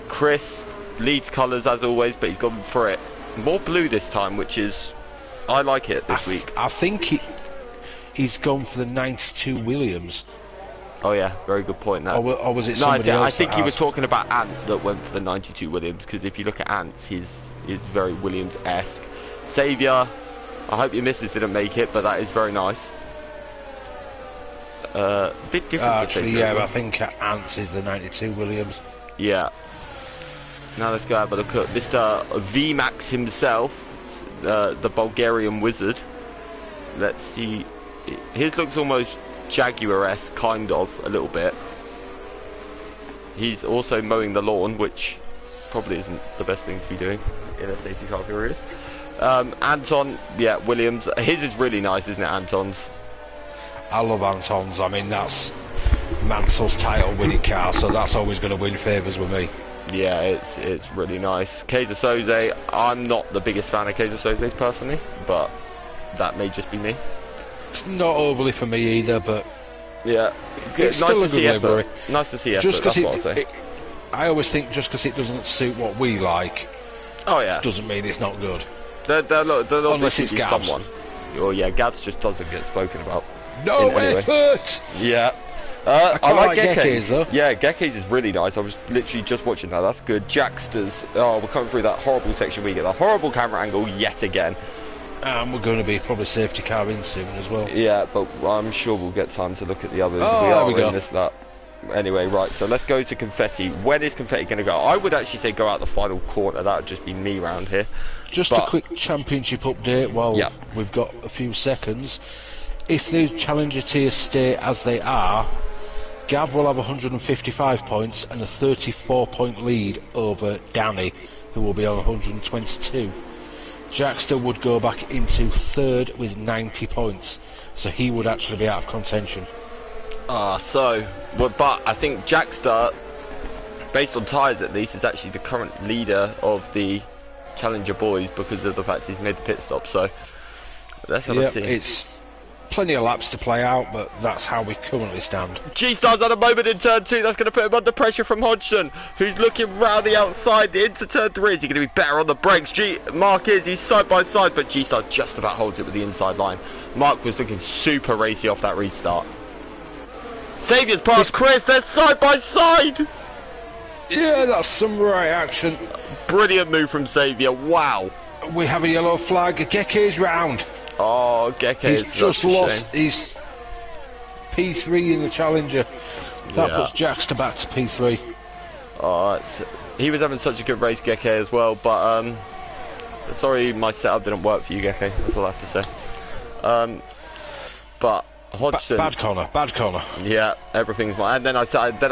Chris leads colours as always, but he's gone for it. More blue this time, which is... I like it this week. I think he's gone for the 92 Williams. Oh yeah, very good point. That. Or was it somebody else? I think he was talking about Ant that went for the 92 Williams, because if you look at Ant, he's very Williams-esque. Saviour, I hope your missus didn't make it, but that is very nice. A bit different. Actually, yeah, but I think Ant's is the 92 Williams. Yeah. Now let's go have a look at Mr. VMAX himself. The Bulgarian wizard. Let's see. His looks almost Jaguar-esque, kind of, a little bit. He's also mowing the lawn, which probably isn't the best thing to be doing in a safety car career. Anton, yeah, Williams. His is really nice, isn't it, Anton's? I love Anton's. I mean, that's Mansell's title winning car, so that's always going to win favours with me. Yeah, it's really nice. Kaiser Soze, I'm not the biggest fan of Kaiser Soze's personally, but that may just be me. It's not overly for me either, but yeah, it's nice still to see a good livery. Nice to see effort. Just That's what I'll say. I always think just because it doesn't suit what we like, oh yeah, doesn't mean it's not good. There'll Unless it's Gabs. someone. Oh yeah, Gabs just doesn't get spoken about. No effort. Yeah. I like Gekke's though. Yeah, Gekke's is really nice. I was literally just watching that. That's good. Jacksters. Oh, we're coming through that horrible section. We get a horrible camera angle yet again. And we're going to be probably safety car in soon as well. Yeah, but I'm sure we'll get time to look at the others. Oh, we are in this lap. Anyway, right, so let's go to Confetti. When is Confetti going to go? I would actually say go out the final corner. That would just be me round here. Just a quick championship update while we've got a few seconds. If the Challenger tiers stay as they are, Gav will have 155 points and a 34-point lead over Danny, who will be on 122. Jackster would go back into third with 90 points, so he would actually be out of contention. But I think Jackster, based on tyres at least, is actually the current leader of the Challenger boys because of the fact he's made the pit stop. So let's have a see. It's plenty of laps to play out, but that's how we currently stand. G-Star's at a moment in turn 2. That's going to put him under pressure from Hodgson, who's looking round the outside into turn 3. Is he going to be better on the brakes? Mark he's side by side, but G-Star just about holds it with the inside line. Mark was looking super racy off that restart. Saviour's past Chris, they're side by side! Yeah, that's some right action. Brilliant move from Saviour, wow. We have a yellow flag, Gekke's round. Oh, Gekke is just lost his P3 in the Challenger. That puts Jackster back to P3. Oh, he was having such a good race, Gekke, as well, but sorry my setup didn't work for you, Gekke, that's all I have to say. But Hodgson, bad corner. Yeah, everything's fine. And then I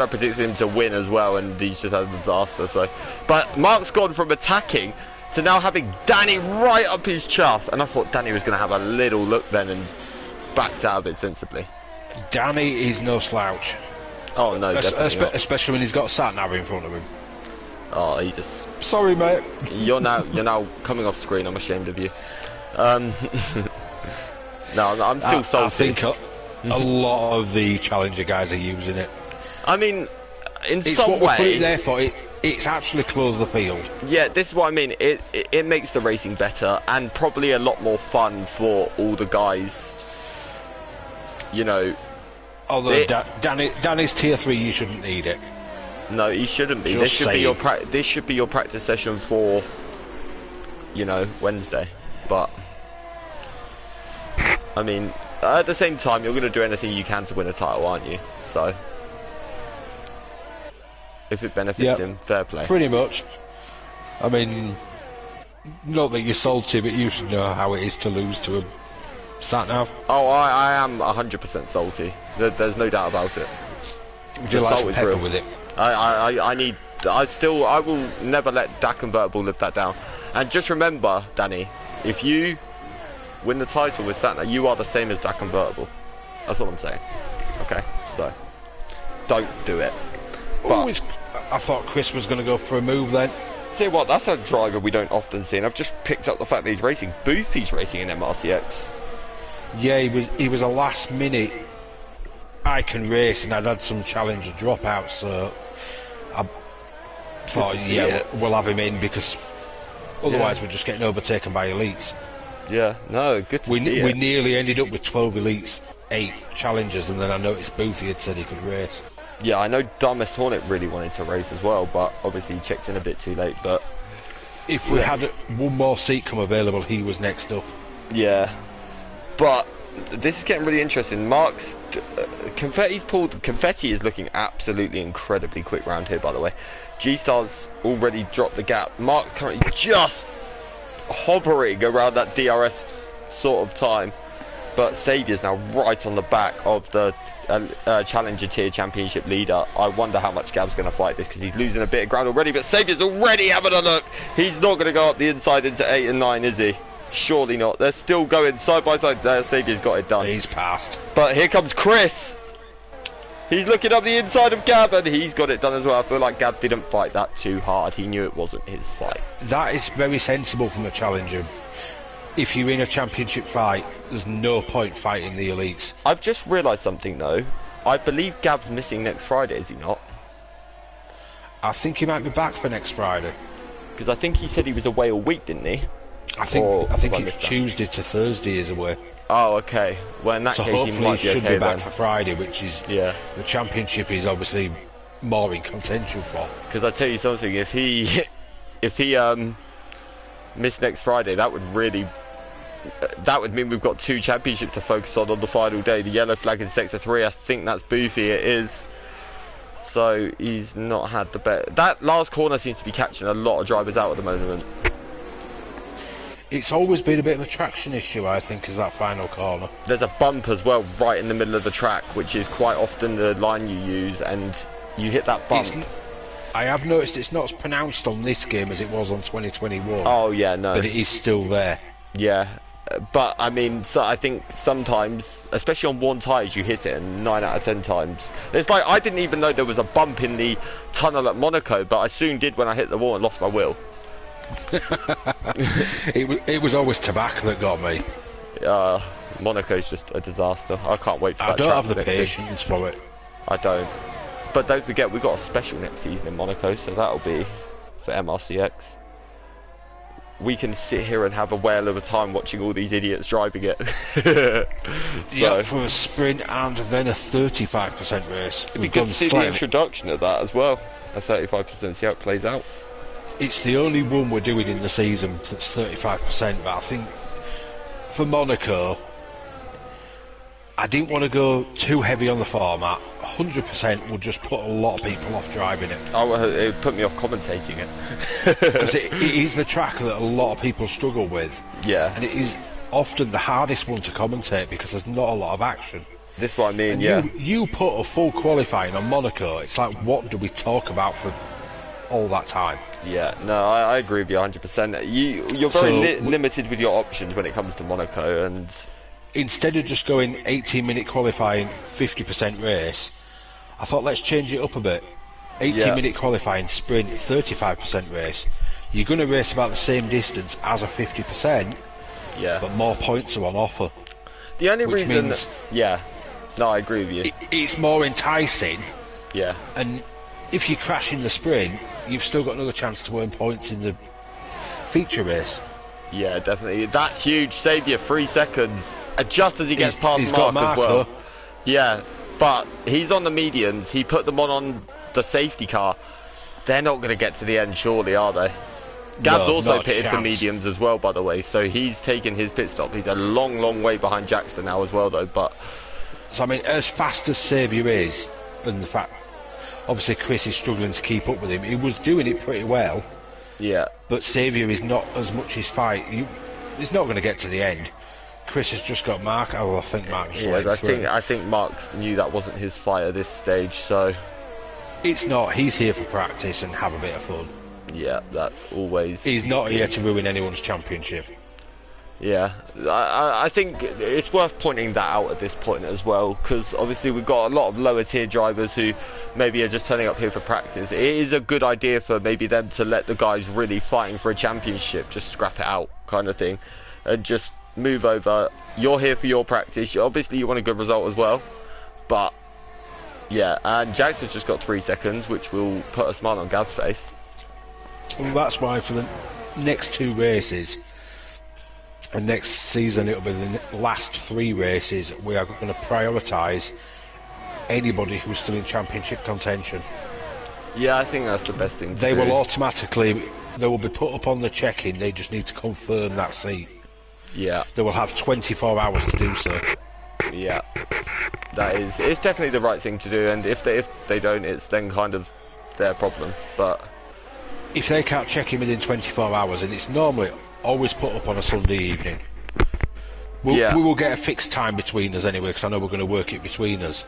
predicted him to win as well, and he's just had a disaster. So, but Mark's gone from attacking to now having Danny right up his chuff, and I thought Danny was going to have a little look then and backed out of it sensibly. Danny is no slouch. Oh no, definitely not. Especially when he's got sat-nav in front of him. Oh, he just. Sorry, mate. You're now coming off screen. I'm ashamed of you. No, I'm still salty. I think a lot of the Challenger guys are using it. I mean, in it's some what way, we put it there for. It's actually closed the field. Yeah, this is what I mean. It makes the racing better and probably a lot more fun for all the guys. You know. Although Danny's tier 3, you shouldn't need it. No, he shouldn't be. This should be your practice session for, you know, Wednesday. But I mean, at the same time, you're going to do anything you can to win a title, aren't you? So, if it benefits him, fair play. Pretty much. I mean, not that you're salty, but you should know how it is to lose to a sat-nav. Oh, I am 100% salty. There's no doubt about it. Would you like some pepper with it? I will never let Dak Convertible live that down. And just remember, Danny, if you win the title with Satna, you are the same as Dak Convertible. That's what I'm saying. Okay, so don't do it. But I thought Chris was going to go for a move then. See what? That's a driver we don't often see, and I've just picked up the fact that he's racing. He's racing in MRC-X. Yeah, he was a last minute. I can race, and I'd had some Challenger dropouts, so I thought, we'll have him in because otherwise we're just getting overtaken by elites. Yeah, no, good to see it. We nearly ended up with 12 elites, 8 Challengers, and then I noticed Boothie had said he could race. Yeah, I know Dumbest Hornet really wanted to race as well, but obviously he checked in a bit too late. But if we had one more seat come available, he was next up. Yeah, but this is getting really interesting. Mark's Confetti is looking absolutely incredibly quick round here, by the way. G-Star's already dropped the gap. Mark's currently just hovering around that DRS sort of time, but Saviour's now right on the back of the Challenger Tier Championship leader. I wonder how much Gav's going to fight this because he's losing a bit of ground already, but Saviour's already having a look. He's not going to go up the inside into 8 and 9, is he? Surely not. They're still going side by side there. Saviour's got it done. He's passed. But here comes Chris. He's looking up the inside of Gab, and he's got it done as well. I feel like Gab didn't fight that too hard. He knew it wasn't his fight. That is very sensible from a challenger. If you're in a championship fight, there's no point fighting the elites. I've just realised something though. I believe Gab's missing next Friday, is he not? I think he might be back for next Friday. Because I think he said he was away all week, didn't he? I think it's Tuesday to Thursday is away. Oh, okay. Well, in that So case, he hopefully might he be should okay be back then. for Friday, which is the championship is obviously more in contention for. Because I tell you something, if he missed next Friday, that would mean we've got 2 championships to focus on the final day. The yellow flag in Sector 3, I think that's Boofy, it is. So he's not had the bet. That last corner seems to be catching a lot of drivers out at the moment. It's always been a bit of a traction issue, I think, is that final corner. There's a bump as well right in the middle of the track, which is quite often the line you use, and you hit that bump. I have noticed it's not as pronounced on this game as it was on 2021. Oh yeah, no. But it is still there. Yeah, but I mean, so I think sometimes, especially on worn tyres, you hit it, and 9 out of 10 times. It's like, I didn't even know there was a bump in the tunnel at Monaco, but I soon did when I hit the wall and lost my wheel. It was always tobacco that got me. Monaco's just a disaster. I can't wait for that. I don't have the patience for it. I don't. But don't forget, we've got a special next season in Monaco, so that'll be for MRC-X. We can sit here and have a whale of a time watching all these idiots driving it. Yeah, for a sprint and then a 35% race. It'd be good to see the introduction of that as well. A 35%, see how it plays out. It's the only one we're doing in the season that's 35%, but I think for Monaco, I didn't want to go too heavy on the format. 100% would just put a lot of people off driving it. Oh, it put me off commentating it. Because it is the track that a lot of people struggle with. Yeah. And it is often the hardest one to commentate because there's not a lot of action. This is what I mean, and yeah. You put a full qualifying on Monaco, it's like, what do we talk about for all that time? Yeah, no, I agree with you 100%. You're very limited with your options when it comes to Monaco, and instead of just going 18-minute qualifying, 50% race, I thought let's change it up a bit. 18-minute qualifying, sprint, 35% race. You're going to race about the same distance as a 50%, but more points are on offer. The only reason, means no, I agree with you. It's more enticing. Yeah. And if you crash in the sprint, you've still got another chance to earn points in the feature race. Yeah, definitely. That's huge. Save you 3 seconds. Just as he gets past Mark as well. Though. Yeah, but he's on the medians. He put them on the safety car. They're not going to get to the end, surely, are they? Gab's also pitted for mediums as well, by the way. So he's taken his pit stop. He's a long, long way behind Jackson now as well, though. But so I mean, as fast as Saviour is, and the fact, obviously, Chris is struggling to keep up with him. He was doing it pretty well. Yeah. But Saviour is not as much his fight. He's not going to get to the end. Chris has just got Mark. I think Mark's I think Mark knew that wasn't his fight at this stage, so it's not. He's here for practice and have a bit of fun. Yeah, that's always. He's not here to ruin anyone's championship. Yeah, I think it's worth pointing that out at this point as well, because obviously we've got a lot of lower tier drivers who maybe are just turning up here for practice. It is a good idea for maybe them to let the guys really fighting for a championship just scrap it out, kind of thing, and just move over. You're here for your practice. Obviously you want a good result as well, but yeah. And Jackson's just got 3 seconds, which will put a smile on Gab's face. Well, that's why for the next 2 races and next season it'll be the last 3 races, we are going to prioritise anybody who's still in championship contention. Yeah, I think that's the best thing to do. They will automatically, they will be put up on the check-in. They just need to confirm that seat. Yeah. They will have 24 hours to do so. Yeah. It's definitely the right thing to do, and if they don't, it's then kind of their problem. But if they can't check in within 24 hours, and it's normally always put up on a Sunday evening, we will get a fixed time between us anyway, because I know we're going to work it between us.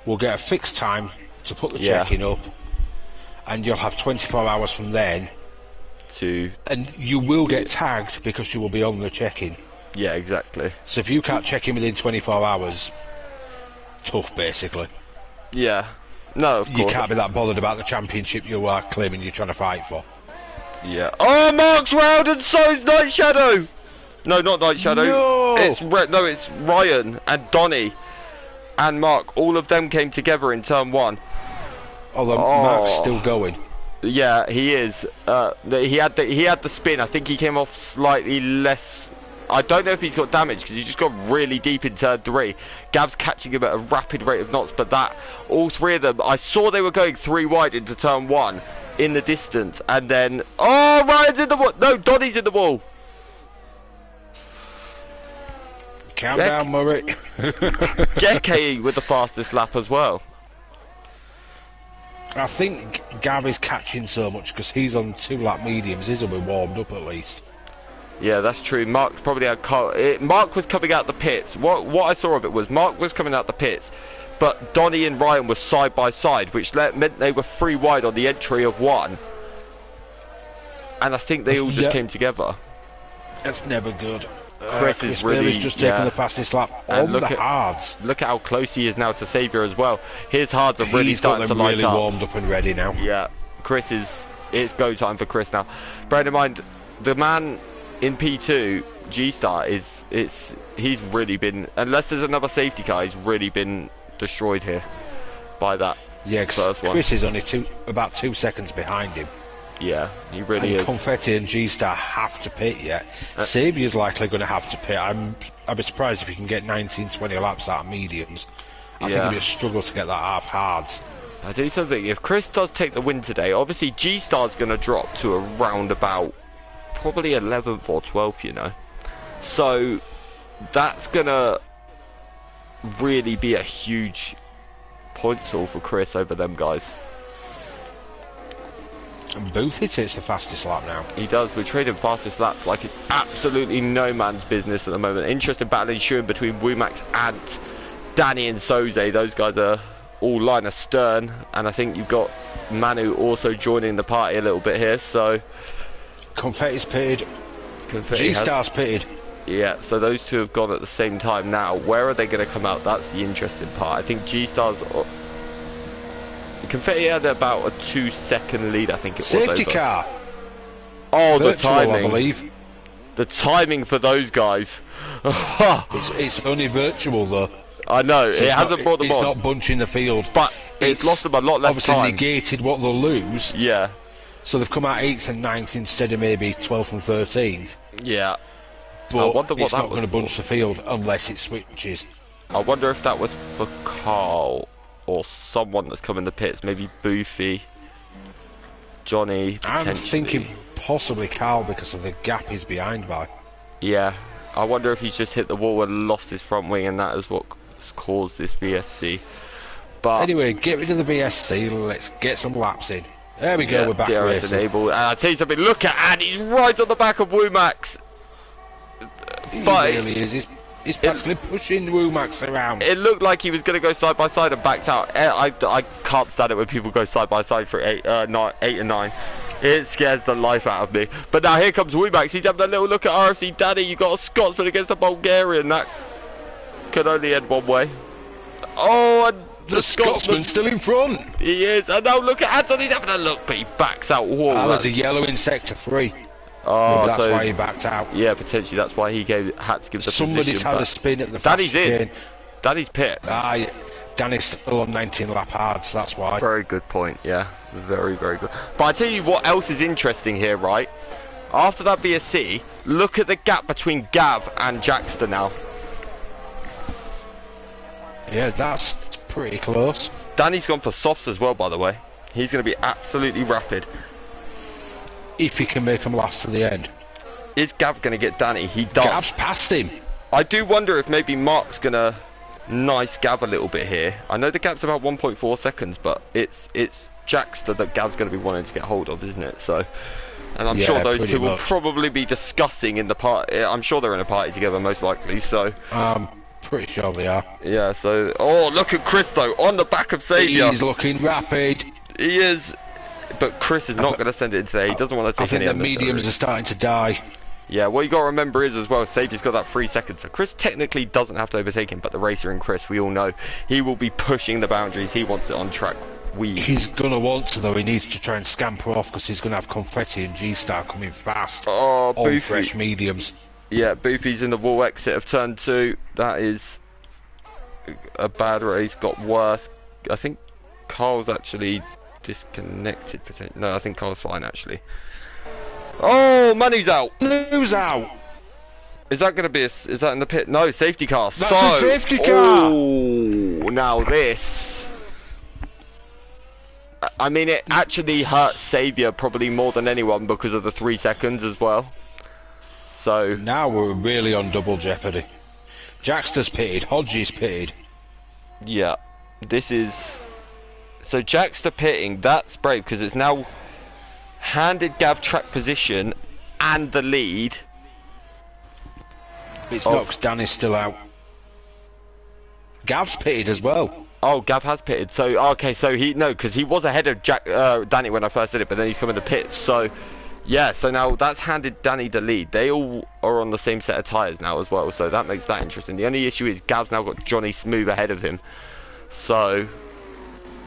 We'll get a fixed time to put the check-in up, and you'll have 24 hours from then and you will get tagged because you will be on the check-in. Yeah, exactly. So if you can't check in within 24 hours, tough, basically. Yeah. No, of You course. can't be that bothered about the championship you are claiming you're trying to fight for. Yeah. Oh, Mark's round and so's Night Shadow. No, not Night Shadow. No! It's Ryan and Donny and Mark. All of them came together in turn 1. Although Mark's still going. Yeah, he is. He had the spin. I think he came off slightly less. I don't know if he's got damage because he just got really deep in turn 3. Gav's catching him at a rapid rate of knots, but all 3 of them, I saw they were going 3 wide into turn 1 in the distance, and then Ryan's in the wall. No, Donny's in the wall. Calm down, Murray. Geke with the fastest lap as well. I think Gav is catching so much because he's on 2-lap mediums. He's will be warmed up at least. Yeah, that's true. Mark's probably had Mark was coming out the pits. What I saw of it was Mark was coming out the pits, but Donny and Ryan were side by side, which meant they were 3 wide on the entry of 1. And I think they all just came together. That's never good. Chris is really just taking the fastest lap on the hards. Look at how close he is now to Saviour as well. His hards are really starting to light up. He's got them really warmed up and ready now. Yeah, it's go time for Chris now. Bear in mind, the man in P2, G-Star, he's really been, unless there's another safety car, he's really been destroyed here by that. Yeah, because Chris is only about 2 seconds behind him. Yeah, he really is. Confetti and G-Star have to pit yet. Saviour's likely going to have to pit. I'd be surprised if he can get 19-20 laps out of mediums. I think it'll be a struggle to get that half hards. I do something. If Chris does take the win today, obviously G-Star's going to drop to around about probably 11th or 12th, you know. So that's going to really be a huge point haul for Chris over them guys. And Booth hits the fastest lap now. He does. We're trading fastest lap like it's absolutely no man's business at the moment. Interesting battle ensuing between Wumax and Danny and Soze. Those guys are all line astern, and I think you've got Manu also joining the party a little bit here. So Confetti's pitted. G-Star's pitted. Yeah, so those 2 have gone at the same time now. Where are they going to come out? That's the interesting part. I think G-Star's... Confetti had about a 2-second lead, I think it was. Safety car. Oh, Virtual, the timing. I believe. The timing for those guys. It's only virtual though. I know, so it hasn't brought them on. It's on. not bunching the field. But it's lost them a lot less obviously time. Obviously negated what they'll lose. Yeah. So they've come out 8th and 9th instead of maybe 12th and 13th. Yeah. But I wonder what it's not going to bunch the field unless it switches. I wonder if that was for Carl or someone that's come in the pits. Maybe Boofy, Johnny, I'm thinking possibly Carl because of the gap he's behind by. Yeah. I wonder if he's just hit the wall and lost his front wing, and that is what's caused this VSC. But anyway, get rid of the VSC. Let's get some laps in. There we go. We're back racing. Enabled. And I'll tell you something. Look at Andy. He's right on the back of Wumax. He really is. He's practically pushing Wumax around. It looked like he was going to go side by side and backed out. I can't stand it when people go side by side for 8 and 9. It scares the life out of me. But now here comes Wumax. He's having a little look at RFC Danny. You got a Scotsman against a Bulgarian. That could only end one way. Oh, and the Scotsman's still in front. He is. And now look at Anthony. He's having a look, but he backs out. Whoa, there's a yellow in sector 3. Oh, maybe that's why he backed out. Yeah, potentially that's why he had to give the Somebody's had a spin at the Danny's in. Danny's pit. Danny's still on 19 lap hards, that's why. Very good point, yeah. Very, very good. But I tell you what else is interesting here, right? After that BSC, look at the gap between Gav and Jackster now. Yeah, that's pretty close. Danny's gone for softs as well, by the way. He's going to be absolutely rapid. If he can make him last to the end. Is Gav going to get Danny? He does. Gav's past him. I do wonder if maybe Mark's going to nice Gav a little bit here. I know the gap's about 1.4 seconds, but it's Jackster that Gav's going to be wanting to get hold of, isn't it? So, and I'm sure those two will probably be discussing in the party. I'm sure they're in a party together, most likely. So, pretty sure they are. Yeah. So, oh, look at Chris though on the back of Saviour. He's looking rapid. He is. But Chris is not going to send it in today. He doesn't want to take any. I think the mediums are starting to die. Yeah, what you got to remember is as well, Saviour's got that 3 seconds. So Chris technically doesn't have to overtake him, but the racer in Chris, we all know, he will be pushing the boundaries. He wants it on track. He's going to want to, though. He needs to try and scamper off because he's going to have Confetti and G-Star coming fast on Boofy. fresh mediums. Yeah, Boofy's in the wall exit of turn 2. That is a bad race. Got worse. I think Carl's actually disconnected. No, I think Carl's fine, actually. Oh, Manu's out. Manu's out. Is that going to be is that in the pit? No, safety car. That's a safety car. Oh, now this. I mean, it actually hurt Saviour probably more than anyone because of the 3 seconds as well. So now we're really on double jeopardy. Jackster's pitted, Hodges pitted. Yeah, this is... So Jackster pitting, that's brave because it's now handed Gav track position and the lead. It's not because Danny's still out. Gav's pitted as well. Oh, Gav has pitted. So okay, so because he was ahead of Danny when I first did it, but then he's come in the pits. So yeah, so now that's handed Danny the lead. They all are on the same set of tyres now as well, so that makes that interesting. The only issue is Gav's now got Johnny Smooth ahead of him, so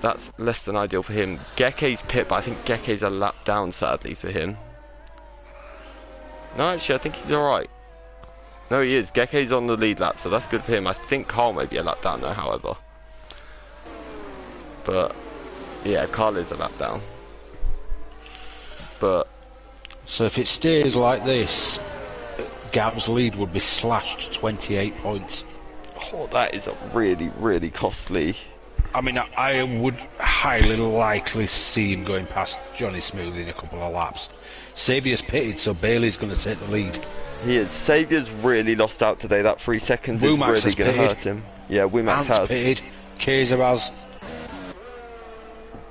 that's less than ideal for him. Geke's pit, but I think Geke's a lap down sadly for him. No, actually I think he's alright. No, he is. Geke's on the lead lap, so that's good for him. I think Carl may be a lap down though, however. But yeah, Carl is a lap down. But so if it stays like this, Gav's lead would be slashed to 28 points. Oh, that is a really, really costly. I mean, I would highly likely see him going past Johnny Smooth in a couple of laps. Saviour's pitted, so Bailey's going to take the lead. He is. Saviour's really lost out today. That 3 seconds Wumax is really going to hurt him. Yeah, Wumax has. Pitted. Kaiser has.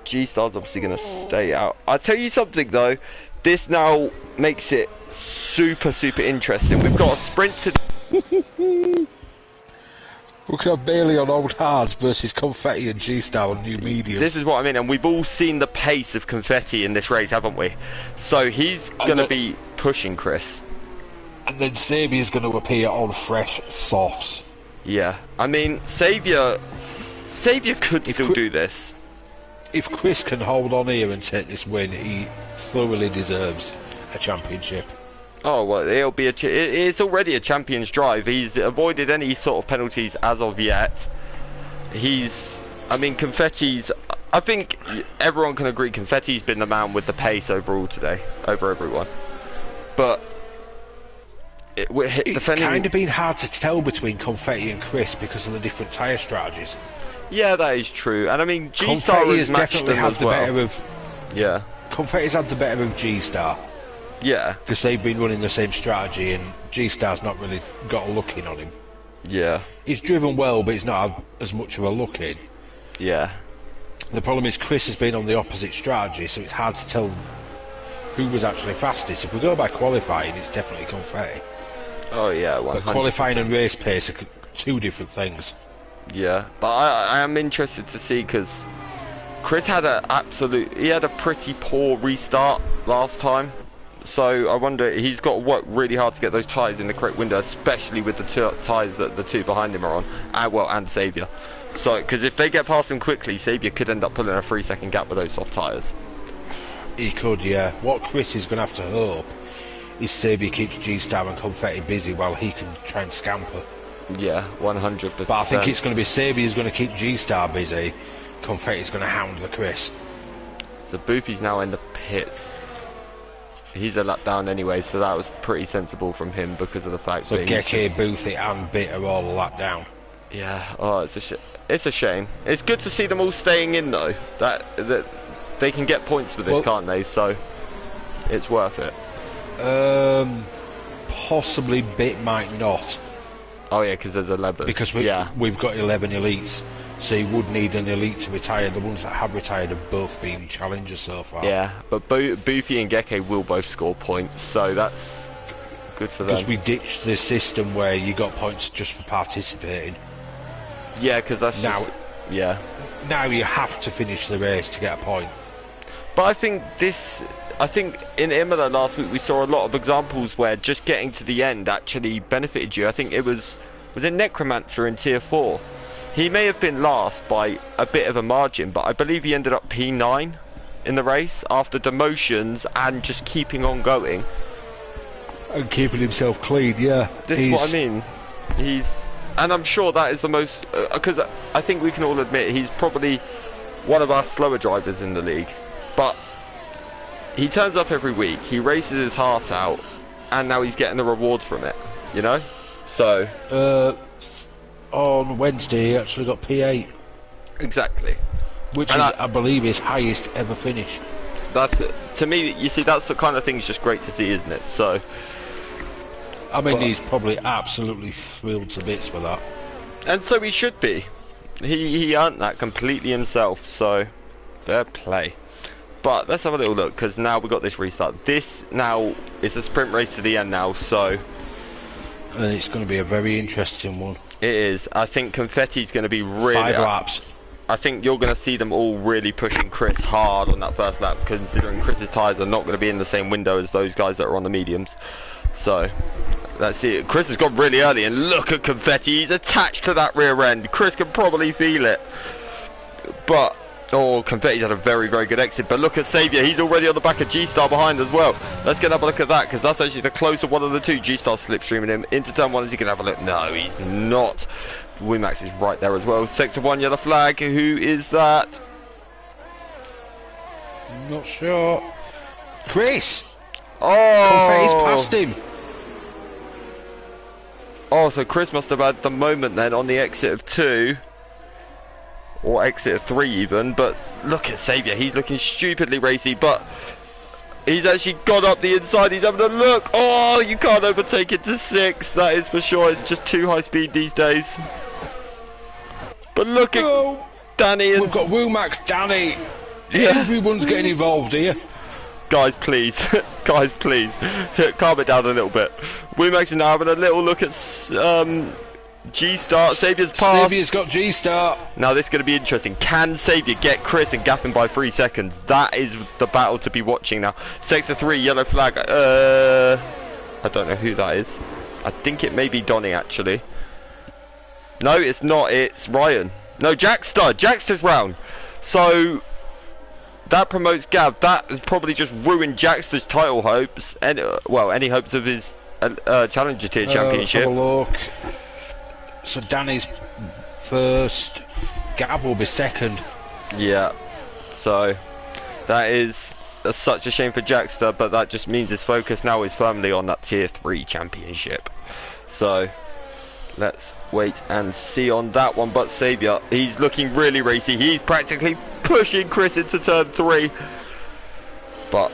G-Star's obviously going to stay out. I'll tell you something though, this now makes it super, super interesting. We've got a sprint to... We could have Bailey on old hards versus Confetti and G-Star on new medium. This is what I mean, and we've all seen the pace of Confetti in this race, haven't we? So he's going to be pushing Chris. And then Saviour's going to appear on fresh softs. Yeah, I mean, Saviour could still do this. If Chris can hold on here and take this win, he thoroughly deserves a championship. Oh well, it'll be it's already a champion's drive. He's avoided any sort of penalties as of yet. I mean, Confetti's. I think everyone can agree Confetti's been the man with the pace overall today, over everyone. But it's kind of been hard to tell between Confetti and Chris because of the different tyre strategies. Yeah, that is true, and I mean G-Star has definitely had the better of. Yeah. Confetti's had the better of G-Star. Yeah. Because they've been running the same strategy, and G-Star's not really got a look in on him. Yeah. He's driven well, but he's not had as much of a look in. Yeah. The problem is Chris has been on the opposite strategy, so it's hard to tell who was actually fastest. If we go by qualifying, it's definitely Confetti. Oh yeah, 100%. But qualifying and race pace are two different things. Yeah, but I am interested to see because Chris had he had a pretty poor restart last time, so I wonder he's got to work really hard to get those tyres in the correct window, especially with the tyres that the two behind him are on, and Saviour. So because if they get past him quickly, Saviour could end up pulling a 3 second gap with those soft tyres. He could, yeah. What Chris is going to have to hope is Saviour keeps G-Star and Confetti busy while he can try and scamper. Yeah, 100%. But I think it's going to be Saviour's going to keep G-Star busy, Confetti's going to hound the Chris. So Boofy's now in the pits. He's a lap down anyway, so that was pretty sensible from him because of the fact that Geke, Boothie and Bit are all a lap down. Yeah, oh, it's a shame. It's good to see them all staying in though. That they can get points for this, can't they? So it's worth it. Possibly Bit might not. Oh yeah, because there's 11. Because we've got 11 elites, so you would need an elite to retire. The ones that have retired have both been challengers so far. Yeah, but Boofy and Geke will both score points, so that's good for them. Because we ditched the system where you got points just for participating. Yeah, because that's now you have to finish the race to get a point. But I think this, I think in Imola last week we saw a lot of examples where just getting to the end actually benefited you. I think it was in Necromancer in Tier 4. He may have been last by a bit of a margin, but I believe he ended up P9 in the race after demotions and just keeping on going. And keeping himself clean, yeah. This is what I mean. And I'm sure that is the most, because I think we can all admit he's probably one of our slower drivers in the league. But he turns up every week, he races his heart out, and now he's getting the rewards from it, you know? So... on Wednesday he actually got P8. Exactly. Which is, I believe, his highest ever finish. That's, to me, you see, that's the kind of thing it's just great to see, isn't it? So... I mean, he's probably absolutely thrilled to bits with that. And so he should be. He earned that completely himself, so fair play. But let's have a little look, because now we've got this restart. This now is a sprint race to the end now, so... And it's going to be a very interesting one. It is. I think Confetti's going to be really... 5 laps. I think you're going to see them all really pushing Chris hard on that first lap, considering Chris's tyres are not going to be in the same window as those guys that are on the mediums. So... let's see it. Chris has gone really early, and look at Confetti. He's attached to that rear end. Chris can probably feel it. But, Confetti's had a very, very good exit. But look at Xavier. He's already on the back of G-Star behind as well. Let's get a look at that, because that's actually the closer one of the two. G-Star slipstreaming him into turn 1. As you can have a look. No, he's not. Wimax is right there as well. Sector 1, yellow flag. Who is that? Not sure. Chris! Oh! Confetti's past him. Oh, so Chris must have had the moment then on the exit of 2. Or exit of 3 even. But look at Xavier. He's looking stupidly racy. But he's actually gone up the inside. He's having a look. Oh, you can't overtake it to 6. That is for sure. It's just too high speed these days. But look at Danny. We've got Wimax, Danny. Yeah. Everyone's getting involved here. Guys, please. Guys, please. Calm it down a little bit. Wimax is now having a little look at G-Star. Xavier's passed. Xavier's got G-Star. Now this is going to be interesting. Can Xavier get Chris and gap him by 3 seconds? That is the battle to be watching now. Sector 3, yellow flag. I don't know who that is. I think it may be Donny, actually. No, it's not. It's Ryan. No, Jackster. Jackster's round. So... that promotes Gav. That has probably just ruined Jackster's title hopes, and well, any hopes of his Challenger Tier Championship. Have a look. So Danny's first, Gav will be second. Yeah. So that is such a shame for Jackster, but that just means his focus now is firmly on that Tier 3 Championship. So let's wait and see on that one. But Xavier, he's looking really racy. He's practically pushing Chris into turn 3. But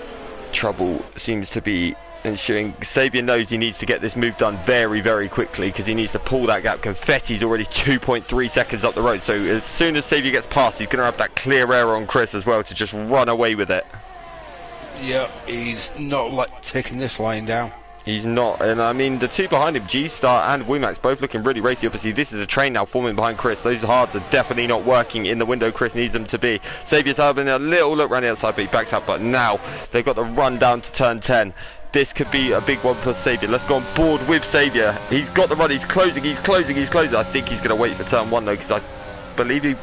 trouble seems to be ensuing. Xavier knows he needs to get this move done very, very quickly, because he needs to pull that gap. Confetti's already 2.3 seconds up the road. So as soon as Xavier gets past, he's going to have that clear air on Chris as well to just run away with it. Yeah, he's not like taking this line down. He's not, and I mean the two behind him, G-Star and Wimax, both looking really racy. Obviously this is a train now forming behind Chris. Those hards are definitely not working in the window Chris needs them to be. Xavier's having a little look around the outside, but he backs up. But now they've got the run down to turn 10. This could be a big one for Xavier. Let's go on board with Xavier. He's got the run, he's closing. I think he's going to wait for turn 1 though, because I believe he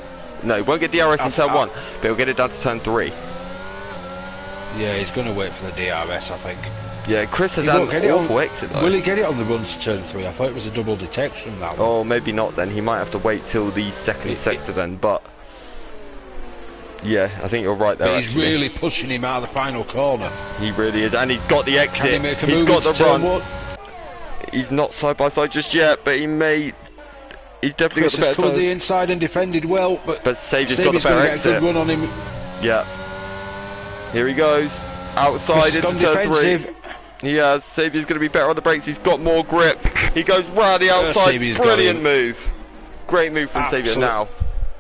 won't get DRS in turn 1, but he'll get it down to turn 3. Yeah, he's going to wait for the DRS, I think. Yeah, Chris has had an awful exit though. Will he get it on the run to turn 3? I thought it was a double detection that one. Oh, maybe not then. He might have to wait till the second sector then, but... yeah, I think you're right there. But he's really pushing him out of the final corner. He really is, and he's got the exit. Can he make a he's move got the run. 1? He's not side by side just yet, but he may... he's definitely Chris got the has better covered the inside and defended well, but Xavier's got the better get exit. a good run on him. Yeah. Here he goes. Outside into turn 3. Yeah, Xavier's going to be better on the brakes. He's got more grip. He goes round the outside. Brilliant move. Great move from Xavier now.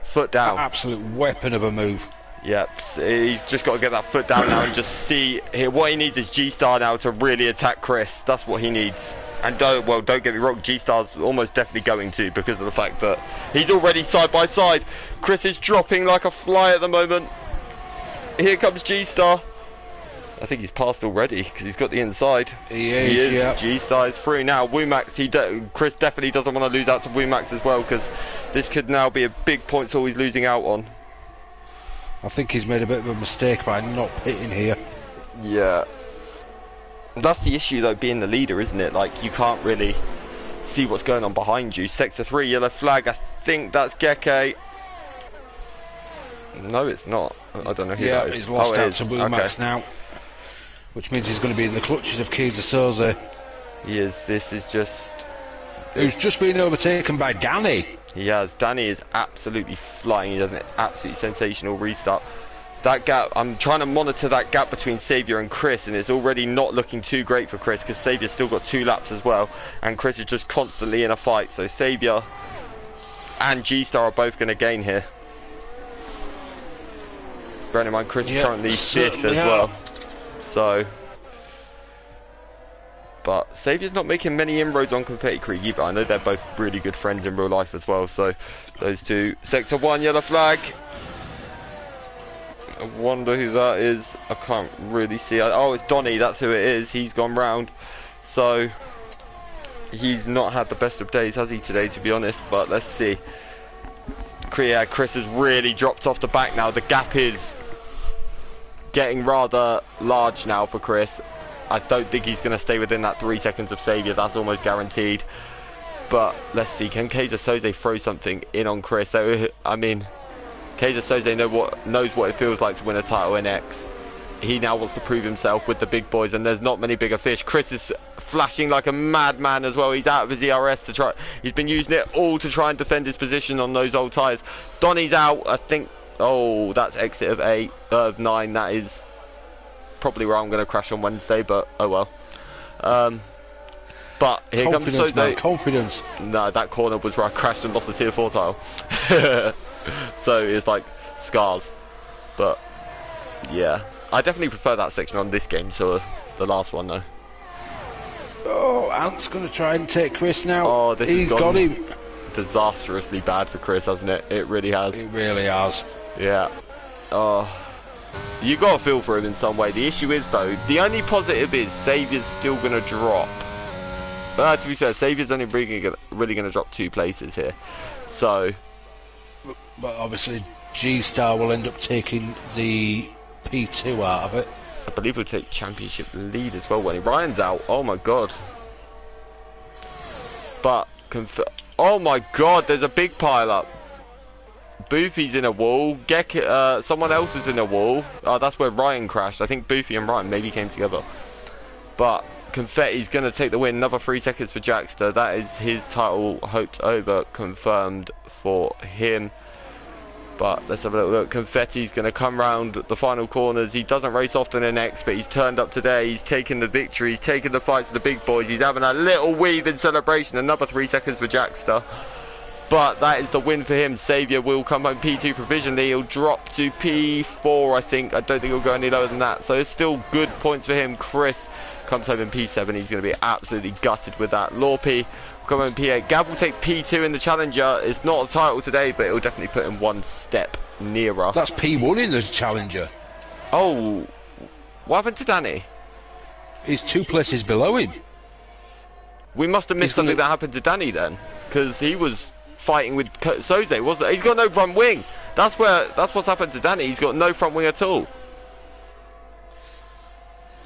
Foot down. Absolute weapon of a move. Yep, he's just got to get that foot down now and just see. What he needs is G-Star now to really attack Chris. That's what he needs. And don't get me wrong, G-Star's almost definitely going to, because of the fact that he's already side by side. Chris is dropping like a fly at the moment. Here comes G-Star. I think he's passed already because he's got the inside. He is, yeah. G-Star is through now. Woomax, Chris definitely doesn't want to lose out to Woomax as well, because this could now be a big point all he's losing out on. I think he's made a bit of a mistake by not pitting here. Yeah. That's the issue though, being the leader, isn't it? Like, you can't really see what's going on behind you. Sector 3, yellow flag. I think that's Geke. No, it's not. I don't know who that is. He's lost out to Woomax now, which means he's going to be in the clutches of Kaiser Soze. He is. This is just... Who's just been overtaken by Danny. He has. Danny is absolutely flying. He does an absolutely sensational restart. That gap, I'm trying to monitor that gap between Xavier and Chris, and it's already not looking too great for Chris, because Xavier's still got 2 laps as well, and Chris is just constantly in a fight. So Xavier and G-Star are both going to gain here. Bearing in mind, Chris is currently 5th as well. So, but Xavier's not making many inroads on Confetti Creek either. I know they're both really good friends in real life as well. So, those two. Sector 1, yellow flag. I wonder who that is. I can't really see. Oh, it's Donny. That's who it is. He's gone round. So, he's not had the best of days, has he, today, to be honest? But let's see. Chris has really dropped off the back now. The gap is getting rather large now for Chris. I don't think he's going to stay within that 3 seconds of Xavier. That's almost guaranteed. But let's see. Can Kaiser Soze throw something in on Chris? So, I mean, Kaiser Soze knows what it feels like to win a title in X. He now wants to prove himself with the big boys, and there's not many bigger fish. Chris is flashing like a madman as well. He's out of his ERS to try. He's been using it all to try and defend his position on those old tyres. Donny's out, I think. Oh, that's exit of 8, of 9. That is probably where I'm going to crash on Wednesday, but oh well. But here comes Soze. Confidence. No, that corner was where I crashed and lost the tier 4 tile. So it's like scars. But yeah, I definitely prefer that section on this game to the last one though. Oh, Ant's going to try and take Chris now. Oh, this He's has got him. Disastrously bad for Chris, hasn't it? It really has. It really has. Yeah. Oh, you got to feel for him in some way. The issue is though, the only positive is Xavier's still going to drop. But to be fair, Xavier's only really going to drop 2 places here. So, but obviously G-Star will end up taking the P2 out of it. I believe he'll take championship lead as well when Ryan's out. Oh my god. But, oh my god, there's a big pile up. Boofy's in a wall. Someone else is in a wall. Oh, that's where Ryan crashed. I think Boofy and Ryan maybe came together. But Confetti's going to take the win. Another 3 seconds for Jackster. That is his title hopes over, confirmed for him. But let's have a little look. Confetti's going to come round the final corners. He doesn't race often in X, but he's turned up today. He's taken the victory. He's taken the fight for the big boys. He's having a little weave in celebration. Another 3 seconds for Jackster. But that is the win for him. Xavier will come home P2 provisionally. He'll drop to P4, I think. I don't think he'll go any lower than that. So it's still good points for him. Chris comes home in P7. He's going to be absolutely gutted with that. Lorpy will come home in P8. Gav will take P2 in the Challenger. It's not a title today, but it'll definitely put him 1 step nearer. That's P1 in the Challenger. Oh, what happened to Danny? He's 2 places below him. We must have missed something that happened to Danny then, because he was fighting with Soze, wasn't he? He's got no front wing. That's what's happened to Danny. He's got no front wing at all.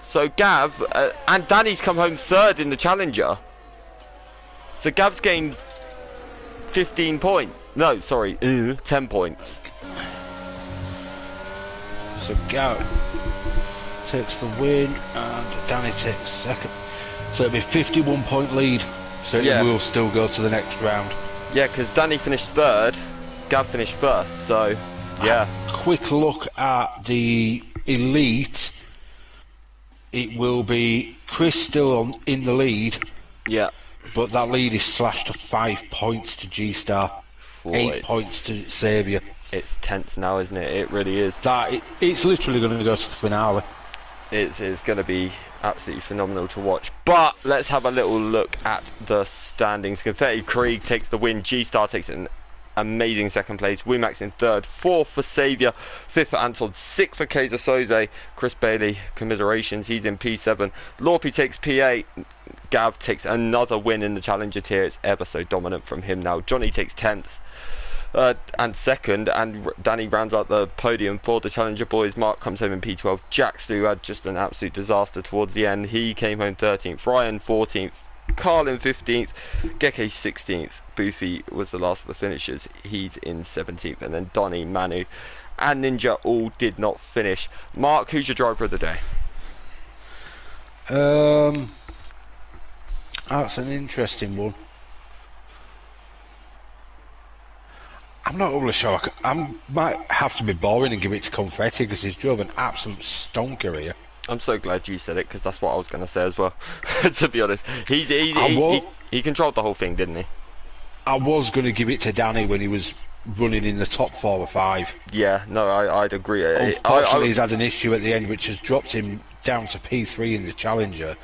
So Gav and Danny's come home 3rd in the Challenger. So Gav's gained 15 points. No, sorry, 10 points. So Gav takes the win and Danny takes 2nd. So it'll be 51-point lead. So it will still go to the next round. Yeah, because Danny finished 3rd, Gav finished 1st, so yeah. Quick look at the elite. It will be Chris still in the lead. Yeah. But that lead is slashed to 5 points to G-Star. 8 points to Xavier. It's tense now, isn't it? It really is. It's literally going to go to the finale. It's going to be absolutely phenomenal to watch. But let's have a little look at the standings. Confetti Krieg takes the win. G-Star takes it in amazing second place. Wimax in third. Fourth for Saviour. Fifth for Anton. Sixth for Kaiser Soze. Chris Bailey, commiserations. He's in P7. Lorpy takes P8. Gav takes another win in the Challenger tier. It's ever so dominant from him now. Johnny takes 10th. And second, and Danny rounds out the podium for the Challenger boys. Mark comes home in P12. Jax, who had just an absolute disaster towards the end, he came home 13th. Ryan 14th. Carlin 15th. Geke 16th. Boofy was the last of the finishers. He's in 17th. And then Donny, Manu, and Ninja all did not finish. Mark, who's your driver of the day? That's an interesting one. I'm not really sure. I might have to be boring and give it to Confetti because he's drove an absolute stonker here. I'm so glad you said it because that's what I was going to say as well. To be honest, he controlled the whole thing, didn't he? I was going to give it to Danny when he was running in the top 4 or 5. Yeah, no, I'd agree. Unfortunately, he's had an issue at the end which has dropped him down to P3 in the Challenger.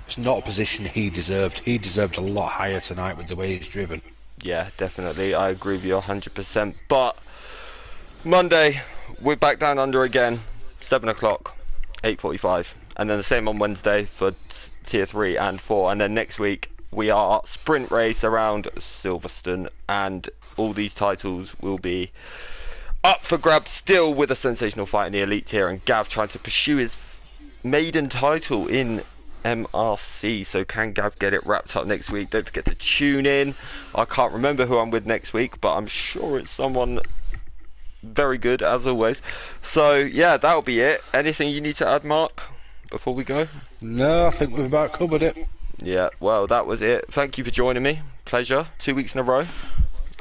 It's not a position he deserved. He deserved a lot higher tonight with the way he's driven. Yeah, definitely. I agree with you 100%. But Monday, we're back down under again, 7 o'clock, 8:45. And then the same on Wednesday for tier 3 and 4. And then next week, we are sprint race around Silverstone. And all these titles will be up for grabs still, with a sensational fight in the elite tier. And Gav trying to pursue his maiden title in MRC. So can Gav get it wrapped up next week? Don't forget to tune in. I can't remember who I'm with next week, but I'm sure it's someone very good as always. So yeah, that'll be it. Anything you need to add, Mark, before we go? No, I think we've about covered it. Yeah, well, that was it. Thank you for joining me. Pleasure. 2 weeks in a row.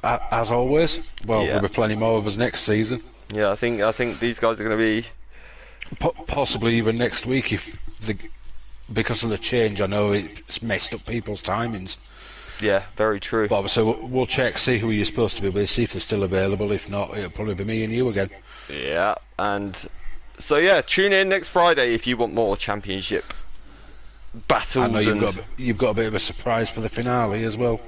As always. Well, Yeah. there'll be plenty more of us next season. Yeah, I think these guys are going to be. Possibly even next week because of the change. I know it's messed up people's timings. Yeah, very true. But obviously we'll check, see who you're supposed to be with, see if they're still available. If not, it'll probably be me and you again. Yeah, and so yeah, tune in next Friday if you want more championship battles. I know you've got a bit of a surprise for the finale as well.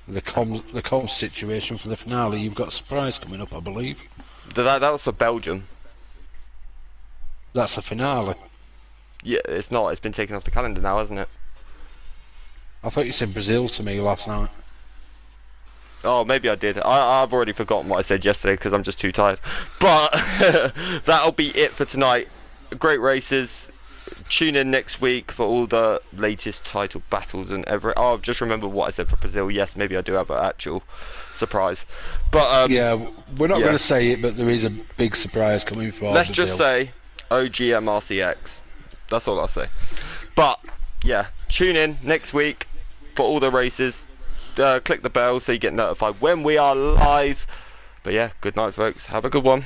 The comms situation for the finale, you've got a surprise coming up, I believe. That was for Belgium. That's the finale. Yeah, it's not. It's been taken off the calendar now, hasn't it? I thought you said Brazil to me last night. Oh, maybe I did. I've already forgotten what I said yesterday because I'm just too tired. But that'll be it for tonight. Great races. Tune in next week for all the latest title battles and everything. Oh, just remember what I said for Brazil. Yes, maybe I do have an actual surprise. But yeah, we're not going to say it, but there is a big surprise coming for let's Brazil. just say OG MRC-X. That's all I'll say. But yeah, tune in next week for all the races. Click the bell so you get notified when we are live. But yeah, good night, folks. Have a good one.